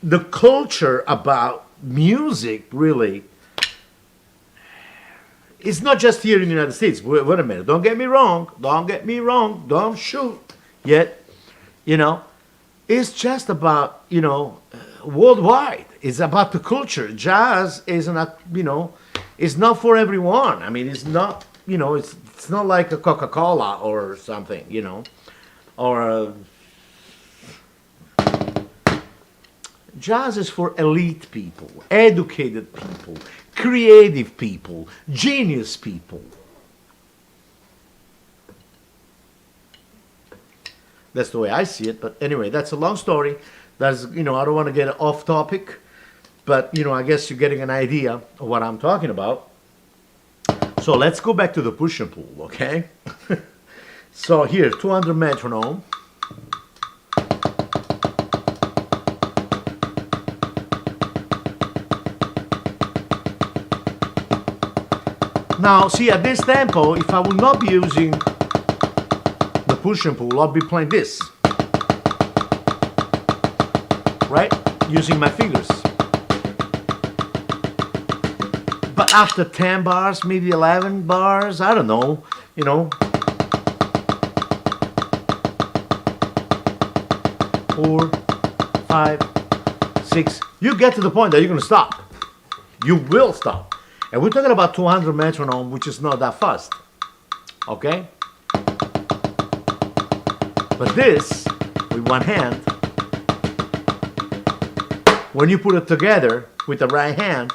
the culture about music really is not just here in the United States. Wait a minute. Don't get me wrong. Don't get me wrong. Don't shoot yet. It's just about, worldwide. It's about the culture. Jazz is not, it's not for everyone. I mean, it's not, it's not like a Coca-Cola or something, or jazz is for elite people, educated people, creative people, genius people. That's the way I see it. But anyway, that's a long story. That's, I don't want to get off topic, but, I guess you're getting an idea of what I'm talking about. So let's go back to the push and pull, okay? So here, 200 metronome. Now, see, at this tempo, if I will not be using the push and pull, I'll be playing this. Right? Using my fingers. But after 10 bars, maybe 11 bars, I don't know, 4, 5, 6, you get to the point that you're going to stop. You will stop. And we're talking about 200 metronome, which is not that fast. Okay? But this, with one hand, when you put it together with the right hand,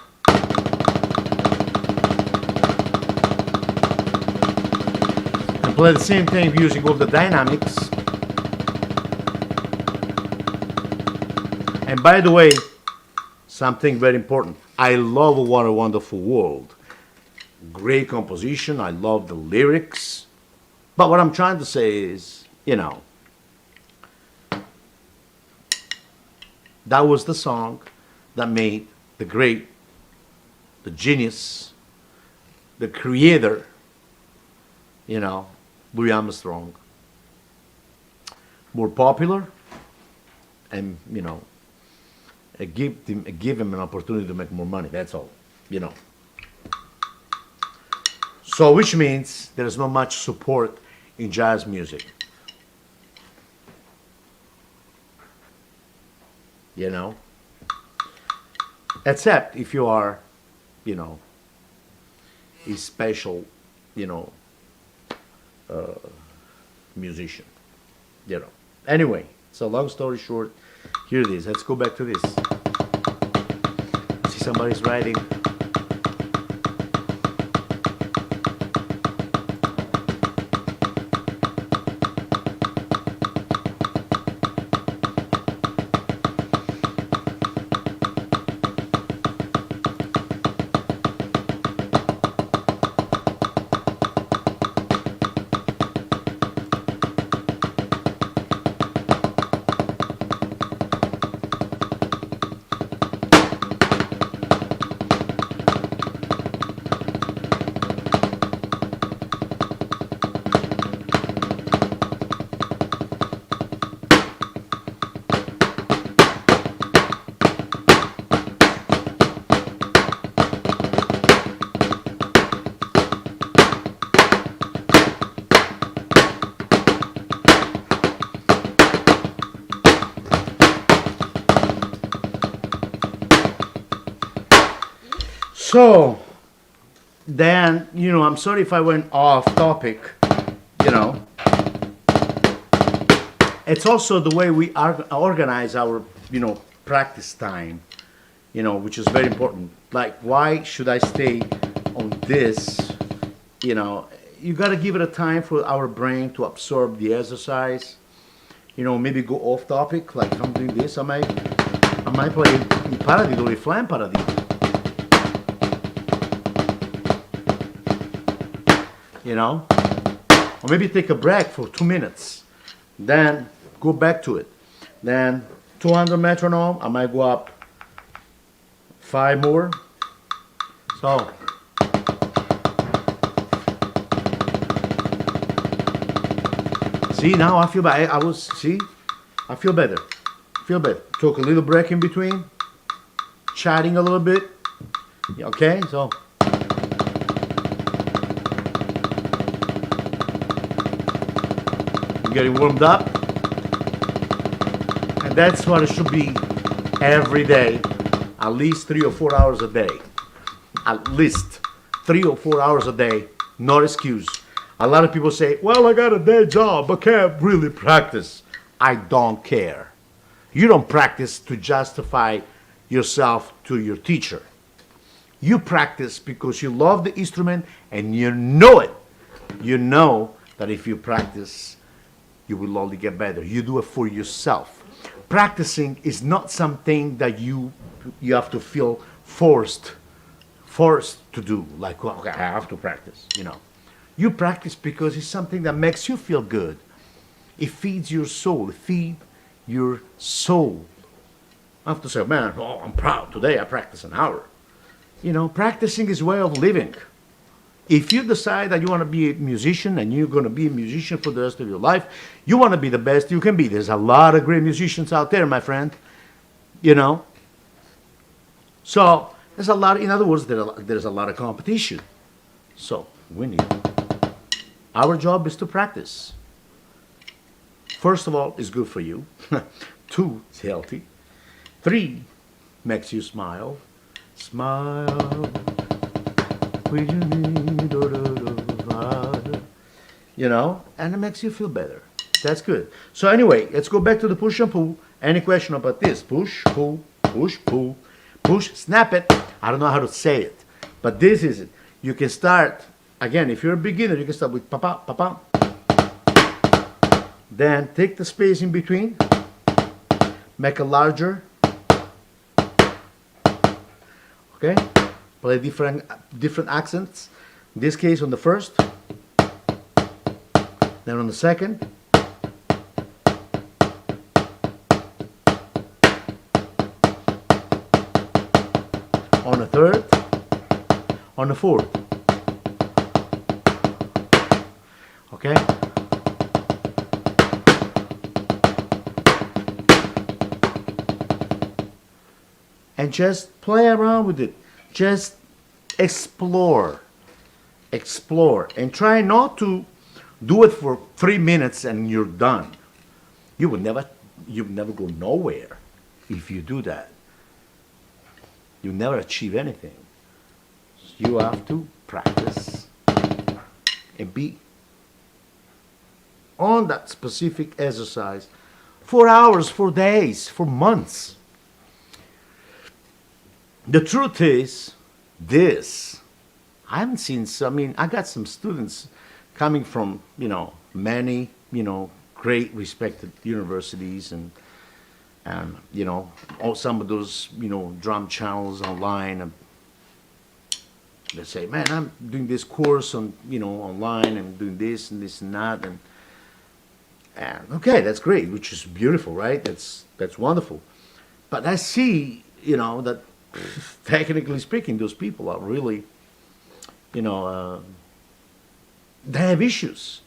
and play the same thing using all the dynamics. And by the way, something very important. I love What a Wonderful World. Great composition. I love the lyrics. But what I'm trying to say is, that was the song that made the great, the genius, the creator, Louis Armstrong, more popular and, give him an opportunity to make more money. That's all, So which means there's not much support in jazz music. Except if you are, a special, musician, Anyway, so long story short, here it is. Let's go back to this. See, somebody's writing. So then, I'm sorry if I went off topic, you know. It's also the way we organize our, practice time, which is very important. Like, why should I stay on this? You got to give it a time for our brain to absorb the exercise. Maybe go off topic. Like, if I'm doing this, I might play il paradiddle, il flam paradiddle. Or maybe take a break for 2 minutes, then go back to it. Then 200 metronome, I might go up 5 more. So see, now I feel better. I feel better. Took a little break in between, chatting a little bit. Okay, so getting warmed up, and that's what it should be every day, at least 3 or 4 hours a day. At least 3 or 4 hours a day, not excuse. A lot of people say, well, I got a day job, I can't really practice. I don't care. You don't practice to justify yourself to your teacher. You practice because you love the instrument and you know it. You know that if you practice, you will only get better. You do it for yourself. Practicing is not something that you have to feel forced to do. Like, well, okay, I have to practice, You practice because it's something that makes you feel good. It feeds your soul. It feeds your soul. I have to say, man, I'm proud. Today I practiced an hour. Practicing is a way of living. If you decide that you want to be a musician and you're going to be a musician for the rest of your life, you want to be the best you can be. There's a lot of great musicians out there, my friend. So there's a lot. In other words, there's a lot of competition. So our job is to practice. First of all, it's good for you. 2, it's healthy. 3, makes you smile. Smile. And it makes you feel better. That's good. So anyway, let's go back to the push and pull. Any question about this? Push, pull, push, pull, push, snap it. I don't know how to say it, but this is it. You can start, again, if you're a beginner, you can start with pa-pa, pa-pa. Then take the space in between, make it larger. Okay? Play different accents. In this case, on the first, then on the second, on the third, on the fourth. Okay? And just play around with it. Just explore, and try not to do it for 3 minutes and you're done. You'll never go nowhere if you do that. You'll never achieve anything. You have to practice and be on that specific exercise for hours, for days, for months. The truth is this. I haven't seen I got some students coming from, many, great respected universities and some of those, drum channels online. And they say, man, I'm doing this course on, online and doing this and this and that. And okay, that's great, which is beautiful, right? That's wonderful. But I see, that technically speaking, those people are really, they have issues.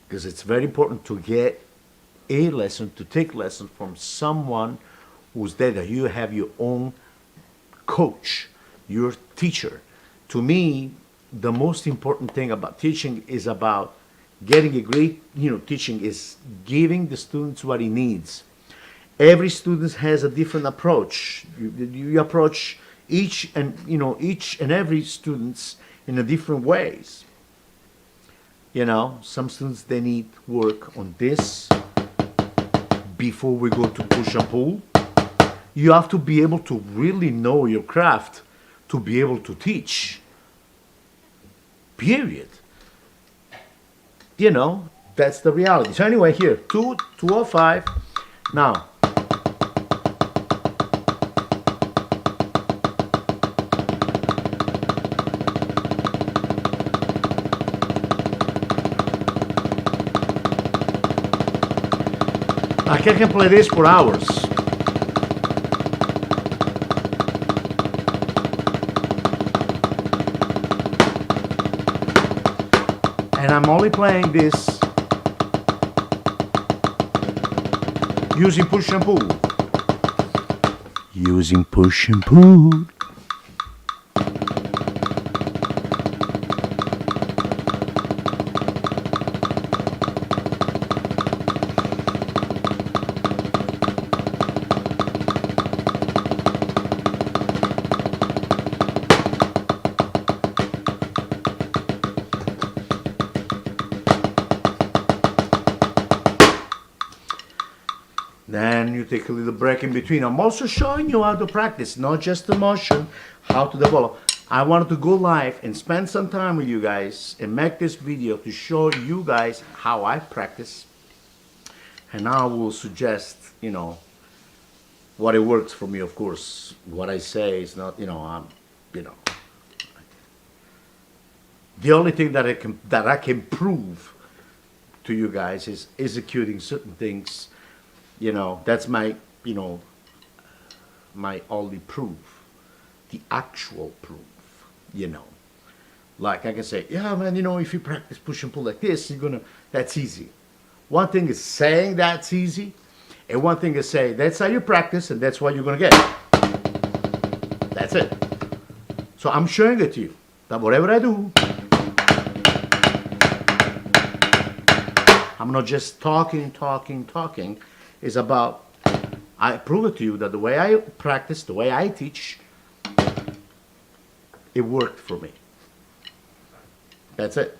Because it's very important to get a lesson, to take lessons from someone who's there, that you have your own coach, your teacher. To me, the most important thing about teaching is about getting a great, teaching is giving the students what he needs. Every student has a different approach. You approach each and every students in a different ways. Some students, they need work on this before we go to push and pull. You have to be able to really know your craft to be able to teach. Period. That's the reality. So anyway, here, 205. Now, I can play this for hours. And I'm only playing this using push and pull. Using push and pull. Then you take a little break in between. I'm also showing you how to practice, not just the motion, how to develop. I wanted to go live and spend some time with you guys and make this video to show you guys how I practice. And I will suggest, what it works for me, of course. What I say is not, the only thing that I can prove to you guys is executing certain things. That's my my only proof, the actual proof. Like I can say, yeah, man, if you practice push and pull like this, that's easy. One thing is saying that's easy, and one thing is say that's how you practice, and that's what you're gonna get. That's it. So I'm showing it to you that whatever I do, I'm not just talking. It's about, I prove it to you that the way I practice, the way I teach, it worked for me. That's it.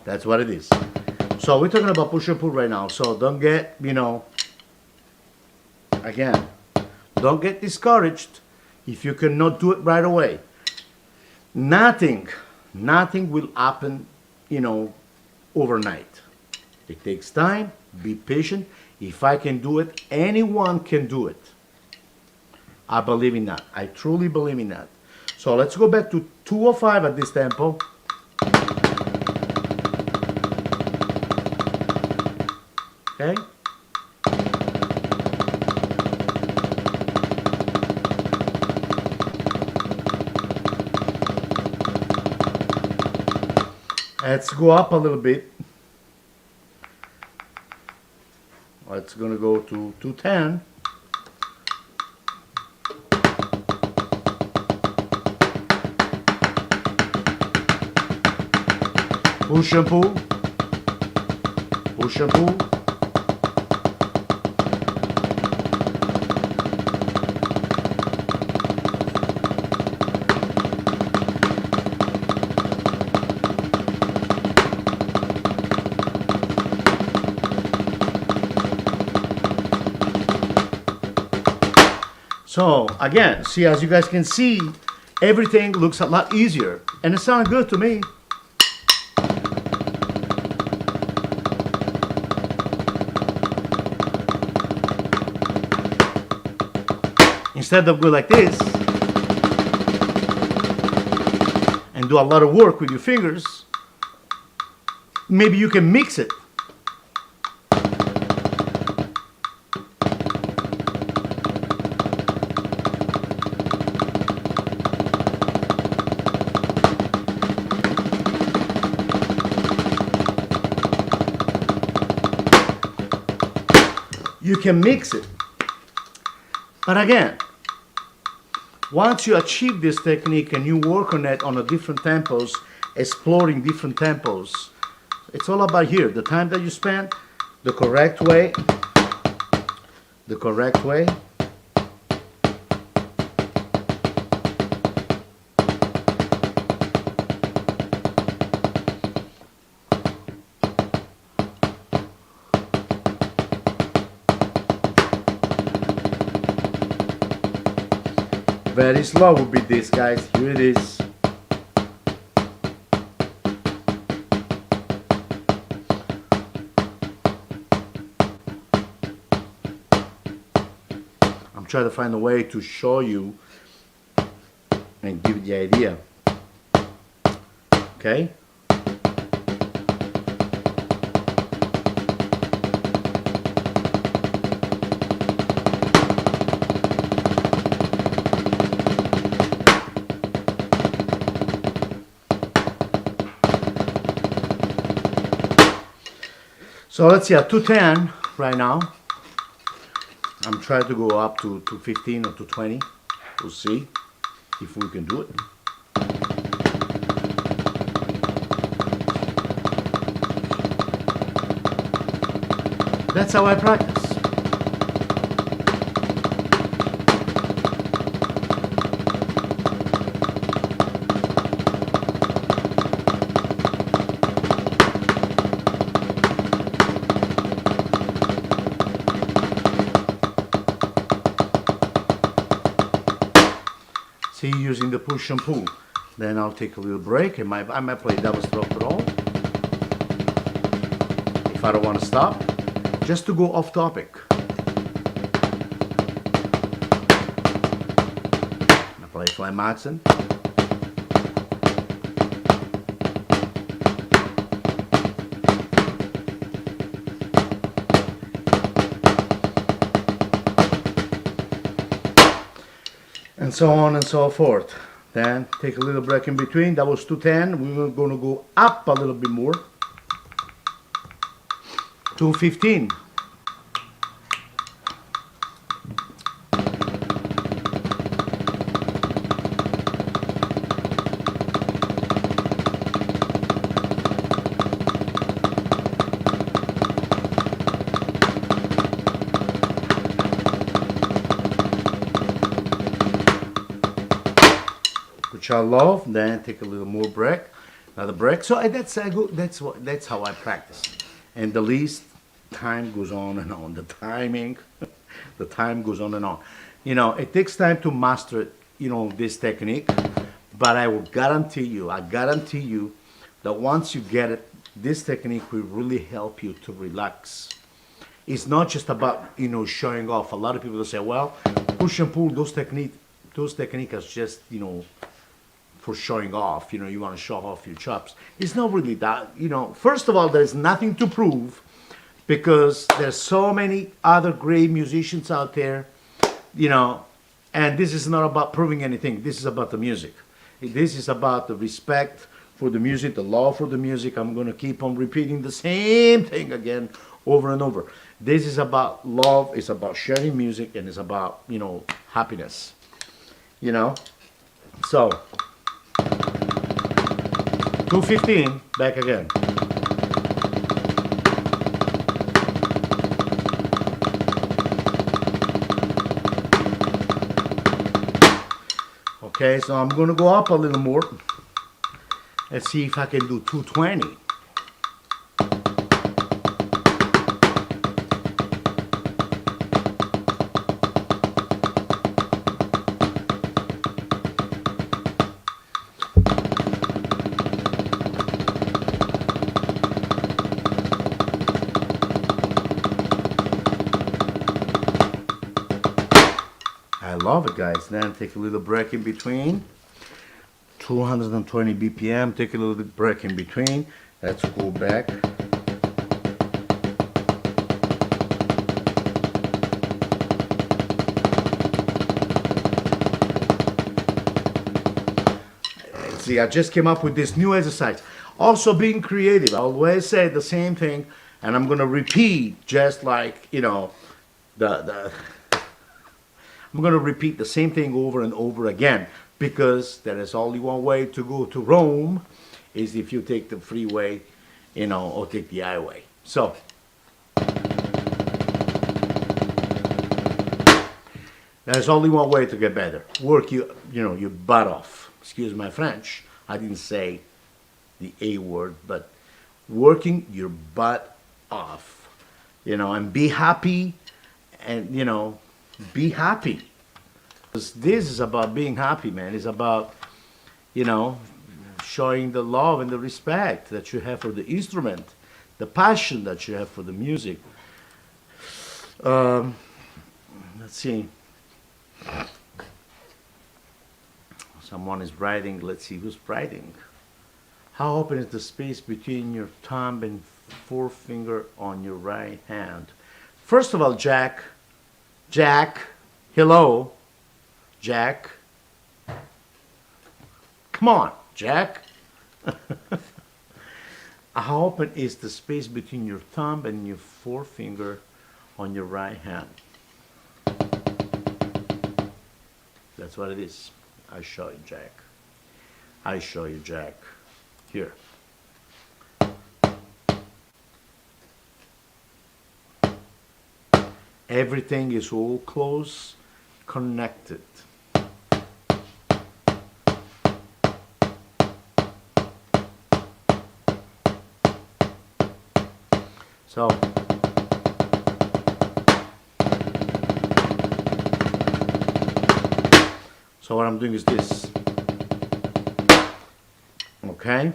That's what it is. So we're talking about push and pull right now. So don't get, again, don't get discouraged if you cannot do it right away. Nothing will happen, overnight. It takes time. Be patient. If I can do it, anyone can do it. I believe in that. I truly believe in that. So let's go back to 205 at this tempo. Okay? Let's go up a little bit. It's going to go to 210. Push and pull. Push and pull. So again, see, as you guys can see, everything looks a lot easier, and it sounds good to me. Instead of go like this and do a lot of work with your fingers, maybe you can mix it. You can mix it. But again, once you achieve this technique and you work on it on a different tempos, exploring different tempos, It's all about here. The time that you spend, the correct way, the correct way. Very slow will be this, guys. Here it is. I'm trying to find a way to show you and give you the idea. Okay? So let's see, at 210 right now. I'm trying to go up to 215 or 220. We'll see if we can do it. That's how I practice. See, using the push and pull. Then I'll take a little break and I might play double stroke roll if I don't want to stop, just to go off topic. I play flat maxim. And so on and so forth. Then take a little break in between. That was 210. We were going to go up a little bit more. 215. Which I love. Then take a little more break, another break. So that's how I practice. And the least time goes on and on. The timing, the time goes on and on. You know, it takes time to master, you know, this technique. But I guarantee you that once you get it, this technique will really help you to relax. It's not just about, you know, showing off. A lot of people will say, well, push and pull, those techniques are just, you know, for showing off. You know, you want to show off your chops. It's not really that. You know, first of all, there's nothing to prove because there's so many other great musicians out there, you know, and this is not about proving anything. This is about the music. This is about the respect for the music, the love for the music. I'm going to keep on repeating the same thing again over and over. This is about love. It's about sharing music, and it's about, you know, happiness, you know. So 215, back again. Okay, so I'm going to go up a little more. Let's see if I can do 220. I love it, guys. Then take a little break in between. 220 BPM. Take a little break in between. Let's go back. See, I just came up with this new exercise. Also being creative. I always say the same thing, and I'm gonna repeat just like, you know, I'm going to repeat the same thing over and over again because there is only one way to go to Rome is if you take the freeway or take the highway. So there's only one way to get better. Work your butt off. Excuse my French. I didn't say the A word, but working your butt off, and be happy, and be happy. Because this is about being happy, man. It's about, showing the love and the respect that you have for the instrument, the passion that you have for the music. Let's see. Someone is writing. Let's see who's writing. How open is the space between your thumb and forefinger on your right hand? First of all, Jack, hello, Jack. Come on, Jack. How open is the space between your thumb and your forefinger on your right hand? That's what it is. I show you, Jack. I show you, Jack. Here. Everything is all close, connected. So what I'm doing is this. Okay?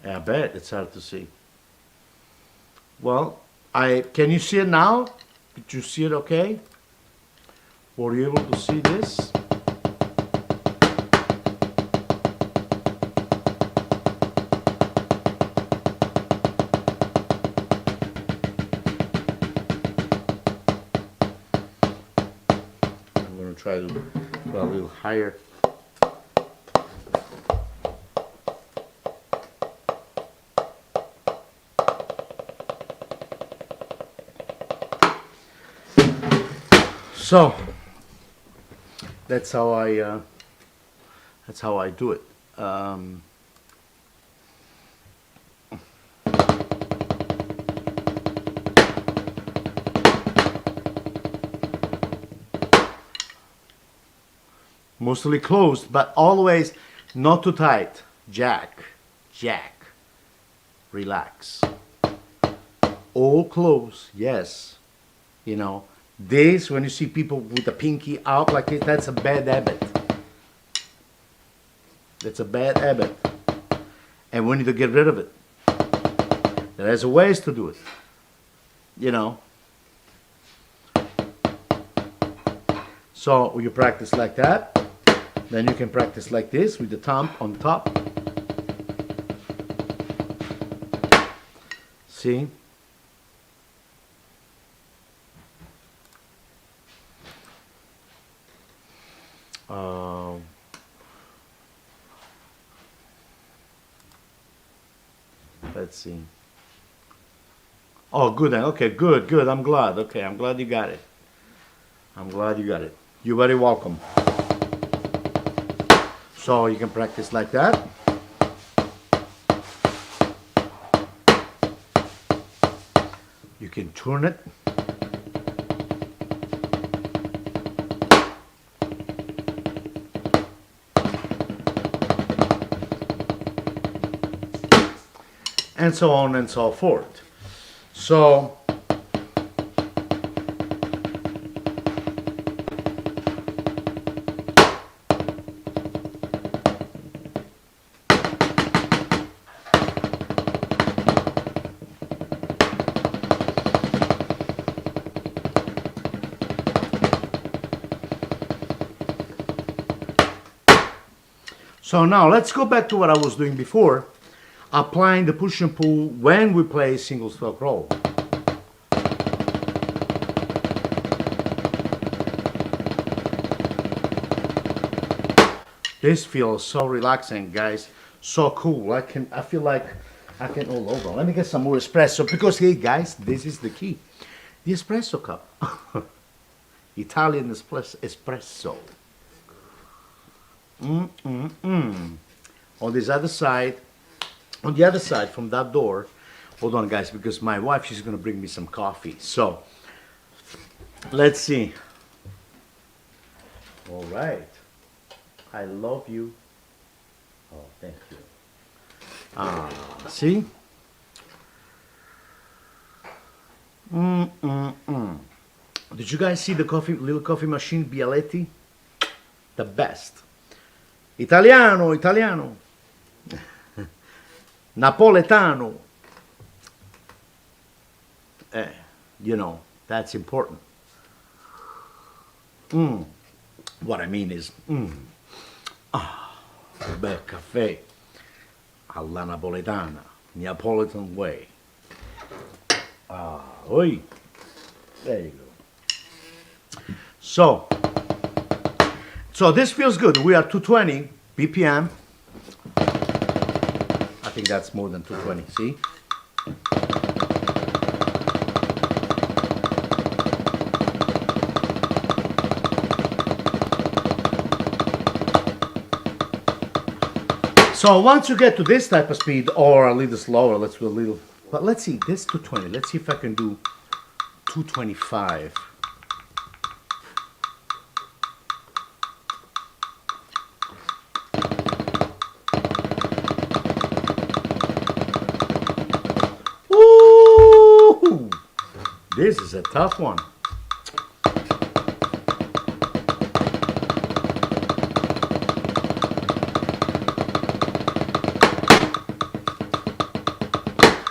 I bet it's hard to see. Well, can you see it now? Did you see it okay? Were you able to see this? I'm going to try to go a little higher. So that's how I do it. Mostly closed, but always not too tight. Jack, relax. All close, yes. This, when you see people with the pinky out like this, that's a bad habit. That's a bad habit. And we need to get rid of it. There's ways to do it. So you practice like that. Then you can practice like this with the thumb on top. See? Let's see. Oh, good. Okay, good. I'm glad. Okay, I'm glad you got it. You're very welcome. So you can practice like that. You can turn it. And so on and so forth. So now let's go back to what I was doing before. Applying the push and pull when we play single stroke roll. This feels so relaxing, guys. So cool. I feel like I can all over. Let me get some more espresso because, hey guys, this is the key. The espresso cup. Italian espresso. On this other side, on the other side from that door, hold on guys, because my wife, she's gonna bring me some coffee. So, let's see. All right. I love you. Oh, thank you. See? Did you guys see the little coffee machine, Bialetti? The best. Italiano, Italiano. Napoletano. You know, that's important. What I mean is, bel caffè alla napoletana, Neapolitan way. Oi. There you go. So this feels good. We are 220 BPM. I think that's more than 220, see? So once you get to this type of speed, or a little slower, let's do a little, but let's see, this 220, let's see if I can do 225. Ooh, this is a tough one.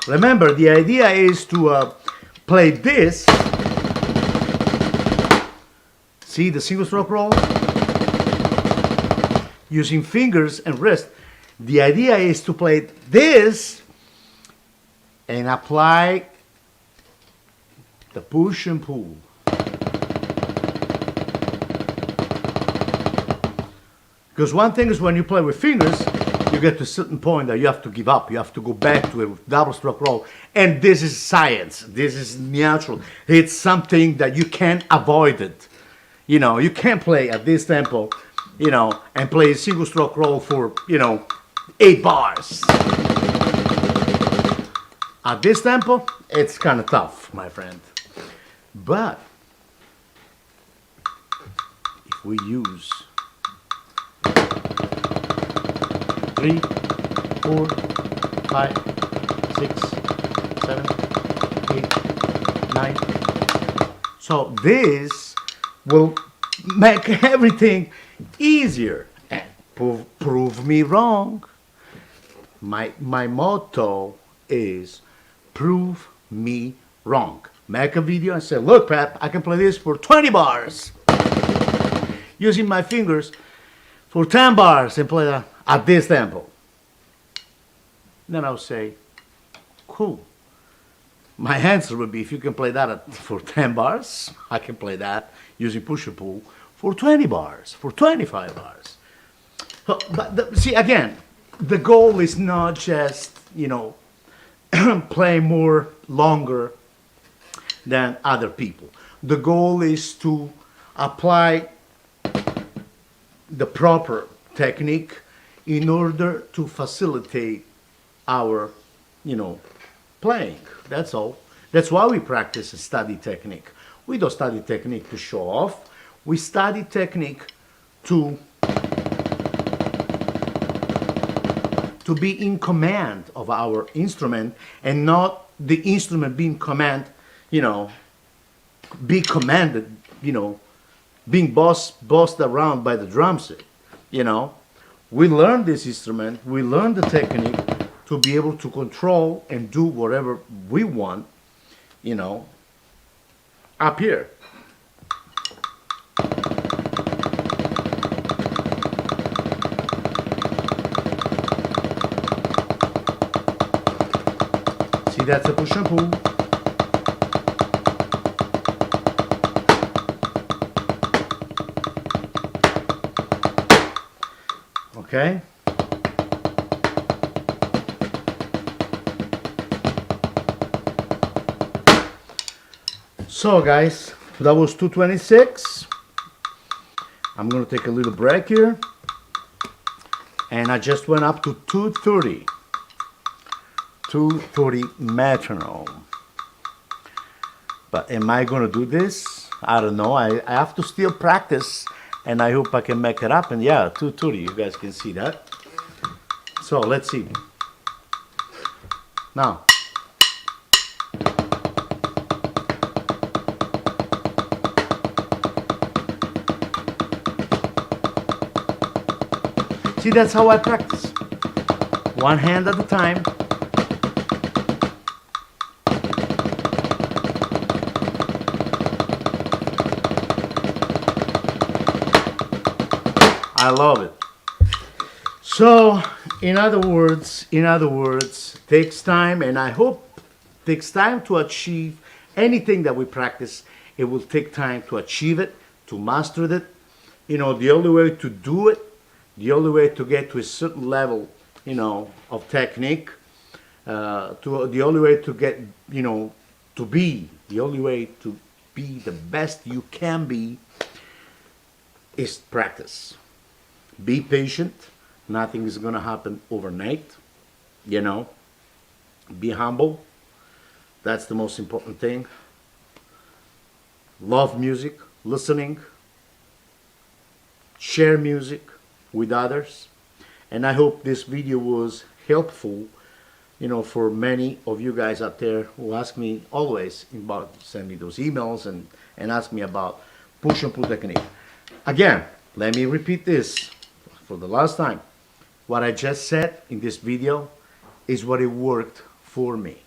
Remember, the idea is to play this. See the single stroke roll? Using fingers and wrist. The idea is to play this and apply the push and pull. Because one thing is when you play with fingers, you get to a certain point that you have to give up. You have to go back to a double stroke roll. And this is science. This is natural. It's something that you can't avoid it. You know, you can't play at this tempo, you know, and play a single stroke roll for, you know, 8 bars. At this tempo, it's kind of tough, my friend. But if we use 3, 4, 5, 6, 7, 8, 9. So this will make everything easier. And prove me wrong. My motto is prove me wrong. Make a video and say, look, Pep, I can play this for 20 bars. Using my fingers for 10 bars and play that at this tempo. Then I'll say, cool. My answer would be, if you can play that for 10 bars, I can play that using push and pull for 20 bars, for 25 bars. But see, again, the goal is not just, you know, play more longer than other people. The goal is to apply the proper technique in order to facilitate our, you know, playing. That's all. That's why we practice and study technique. We don't study technique to show off. We study technique to be in command of our instrument and not the instrument being command, you know, be commanded, you know, being bossed around by the drum set, you know. We learn this instrument, we learn the technique to be able to control and do whatever we want, you know, up here. See, that's a push and pull. Okay. So guys, that was 226. I'm gonna take a little break here. And I just went up to 230. 230 metronome. But am I gonna do this? I don't know. I have to still practice, and I hope I can make it up. And yeah, 230, you guys can see that. So let's see. Now. See, that's how I practice. One hand at a time. I love it. So, in other words, takes time, and I hope takes time to achieve anything that we practice. It will take time to achieve it, to master it. You know, the only way to do it, the only way to get to a certain level, you know, of technique, the only way to get, you know, the only way to be the best you can be is practice. Be patient. Nothing is going to happen overnight. You know, be humble. That's the most important thing. Love music, listening, share music with others. And I hope this video was helpful, you know, for many of you guys out there who ask me always about, send me those emails and ask me about push and pull technique. Again, let me repeat this for the last time. What I just said in this video is what it worked for me.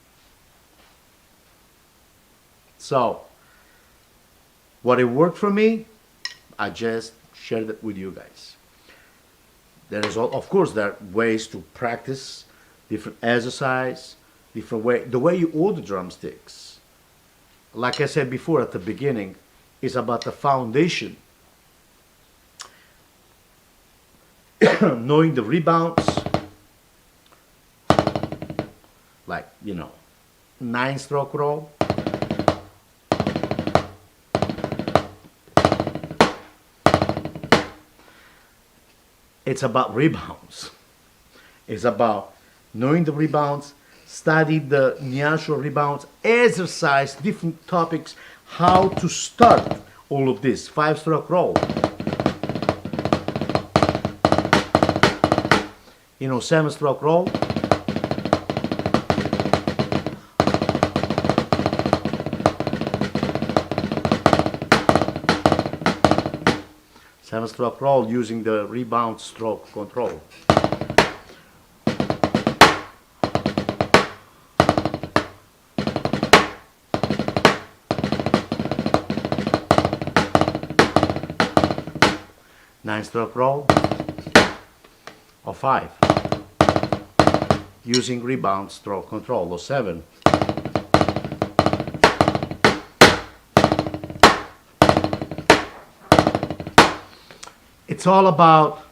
So, what it worked for me, I just shared it with you guys. There is, of course, there are ways to practice, different exercise, different way. The way you hold the drumsticks, like I said before at the beginning, is about the foundation. Knowing the rebounds, like, you know, 9-stroke roll. It's about rebounds. It's about knowing the rebounds, study the natural rebounds, exercise different topics, how to start all of this. 5-stroke roll. You know, 7-stroke roll. Seven-stroke roll using the rebound stroke control. Nine-stroke roll or 5 using rebound stroke control or 7. It's all about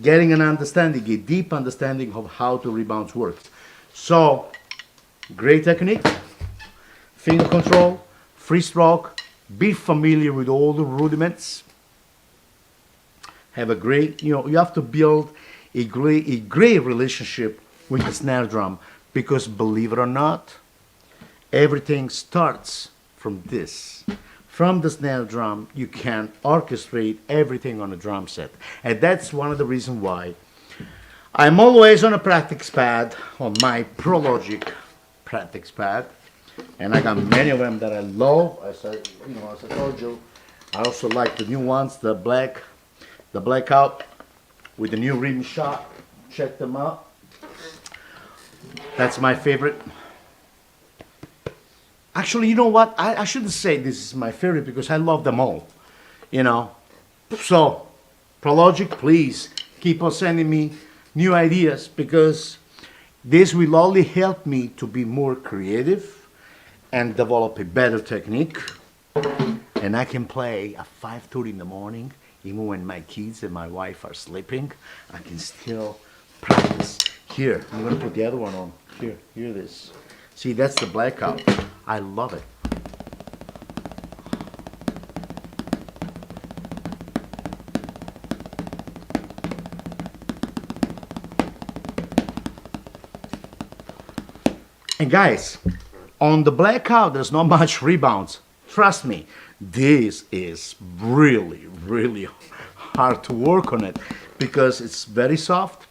getting an understanding, a deep understanding of how the rebounds work. So, great technique, finger control, free stroke, be familiar with all the rudiments. Have a great, you know, you have to build a great relationship with the snare drum, because believe it or not, everything starts from this. From the snare drum, you can orchestrate everything on a drum set. And that's one of the reasons why I'm always on a practice pad, on my ProLogic practice pad. And I got many of them that I love. As I told you, I also like the new ones, the blackout with the new rim shot. Check them out. That's my favorite. Actually, you know what? I shouldn't say this is my favorite because I love them all. You know. So, ProLogic, please keep on sending me new ideas, because this will only help me to be more creative and develop a better technique. And I can play at 5:30 in the morning, even when my kids and my wife are sleeping. I can still practice. Here, I'm going to put the other one on. Here, hear this. See, that's the blackout. I love it. And guys, on the blackout, there's not much rebounds. Trust me, this is really, really hard to work on it because it's very soft.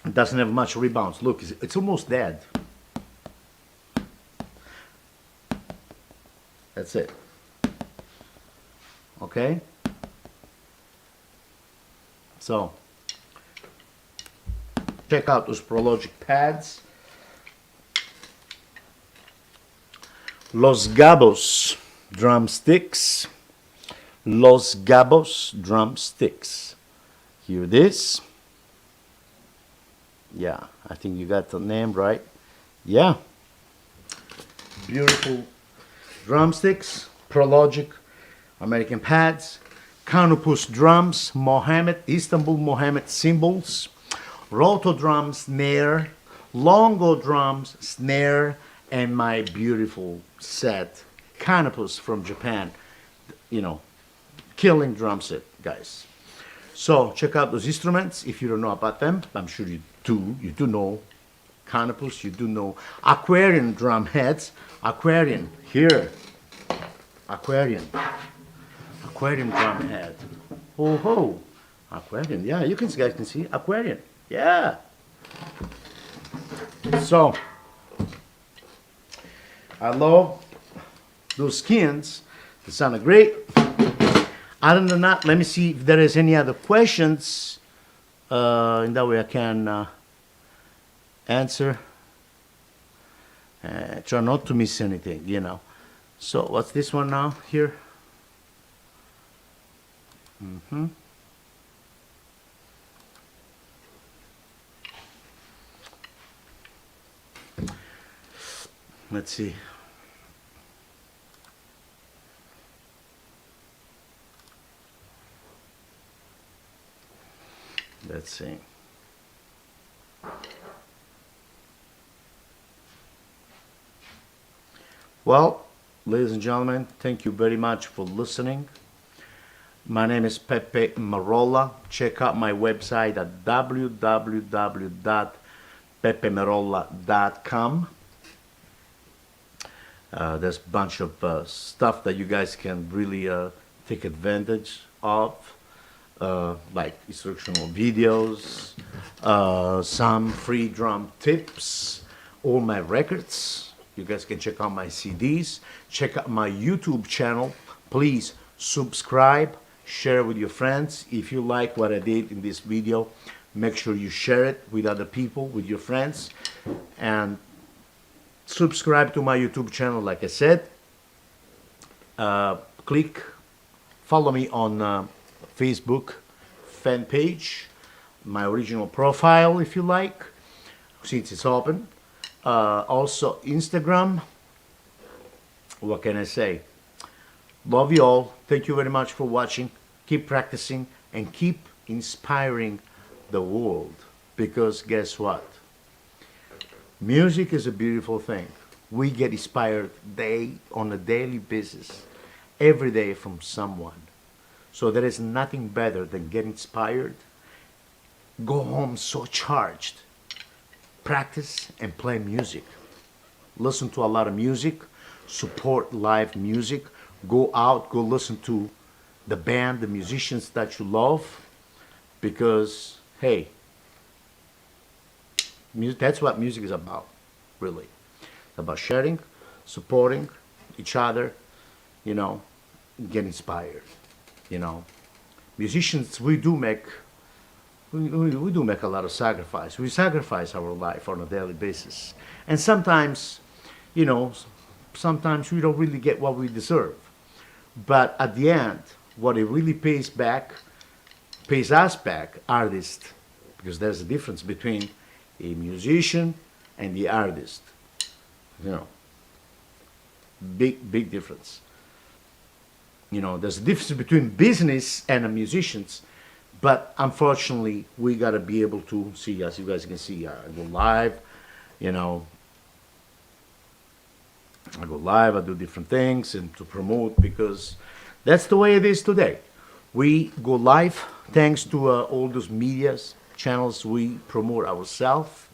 It doesn't have much rebounds. Look, it's almost dead. That's it. Okay? So, check out those Prologic pads. Los Gabos drumsticks. Los Gabos drumsticks. Here it is. Yeah, I think you got the name right. Yeah. Beautiful drumsticks, Prologic American pads, Canopus drums, Mohammed, Istanbul Mohammed cymbals, Roto drum snare, Longo drums snare, and my beautiful set, Canopus from Japan. You know, killing drum set, guys. So check out those instruments if you don't know about them. I'm sure you do. You do know Canopus. You do know Aquarian drum heads. Aquarian here. Aquarian. Aquarian drum head. Oh ho. Aquarian. Yeah, you guys can see Aquarian. Yeah. So I love those skins. They sound great. Other than that, let me see if there is any other questions. In that way I can answer. Try not to miss anything, you know. So what's this one now here? Let's see. Let's see. Well, ladies and gentlemen, thank you very much for listening. My name is Peppe Merolla. Check out my website at www.peppemerolla.com. There's a bunch of stuff that you guys can really take advantage of, like instructional videos, some free drum tips, all my records. You guys can check out my CDs, check out my YouTube channel. Please subscribe, share with your friends. If you like what I did in this video, make sure you share it with other people, with your friends, and subscribe to my YouTube channel, like I said. Follow me on Facebook fan page, my original profile if you like, since it's open. Also Instagram. What can I say? Love you all. Thank you very much for watching. Keep practicing and keep inspiring the world, because guess what? Music is a beautiful thing. We get inspired on a daily basis, every day from someone. So there is nothing better than get inspired, go home so charged, practice and play music. Listen to a lot of music, support live music, go out, go listen to the band, the musicians that you love, because, hey, that's what music is about, really. It's about sharing, supporting each other, you know, get inspired, you know. Musicians, we do make a lot of sacrifice. We sacrifice our life on a daily basis. And sometimes, you know, sometimes we don't really get what we deserve. But at the end, what it really pays us back, artists, because there's a difference between a musician and the artist. You know, big difference. You know, there's a difference between business and a musicians, but unfortunately, we gotta be able to see, as you guys can see, I go live, you know, I go live, I do different things and to promote, because that's the way it is today. We go live thanks to all those media channels. We promote ourselves,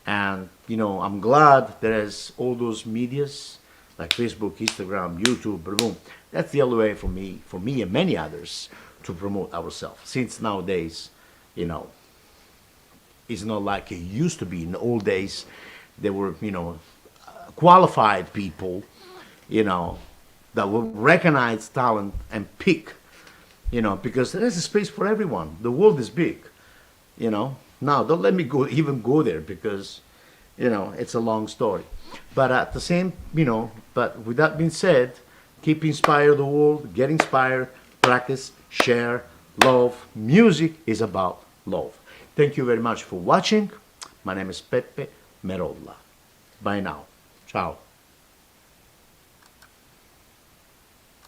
And I'm glad there's all those medias like Facebook, Instagram, YouTube, boom. That's the only way for me and many others to promote ourselves. Since nowadays, it's not like it used to be. In the old days, there were, qualified people, that will recognize talent and pick, because there's a space for everyone. The world is big, Now, don't let me go there because, it's a long story. But at the same, but with that being said, keep inspire the world, get inspired, practice, share, love. Music is about love. Thank you very much for watching. My name is Peppe Merolla. Bye now. Ciao.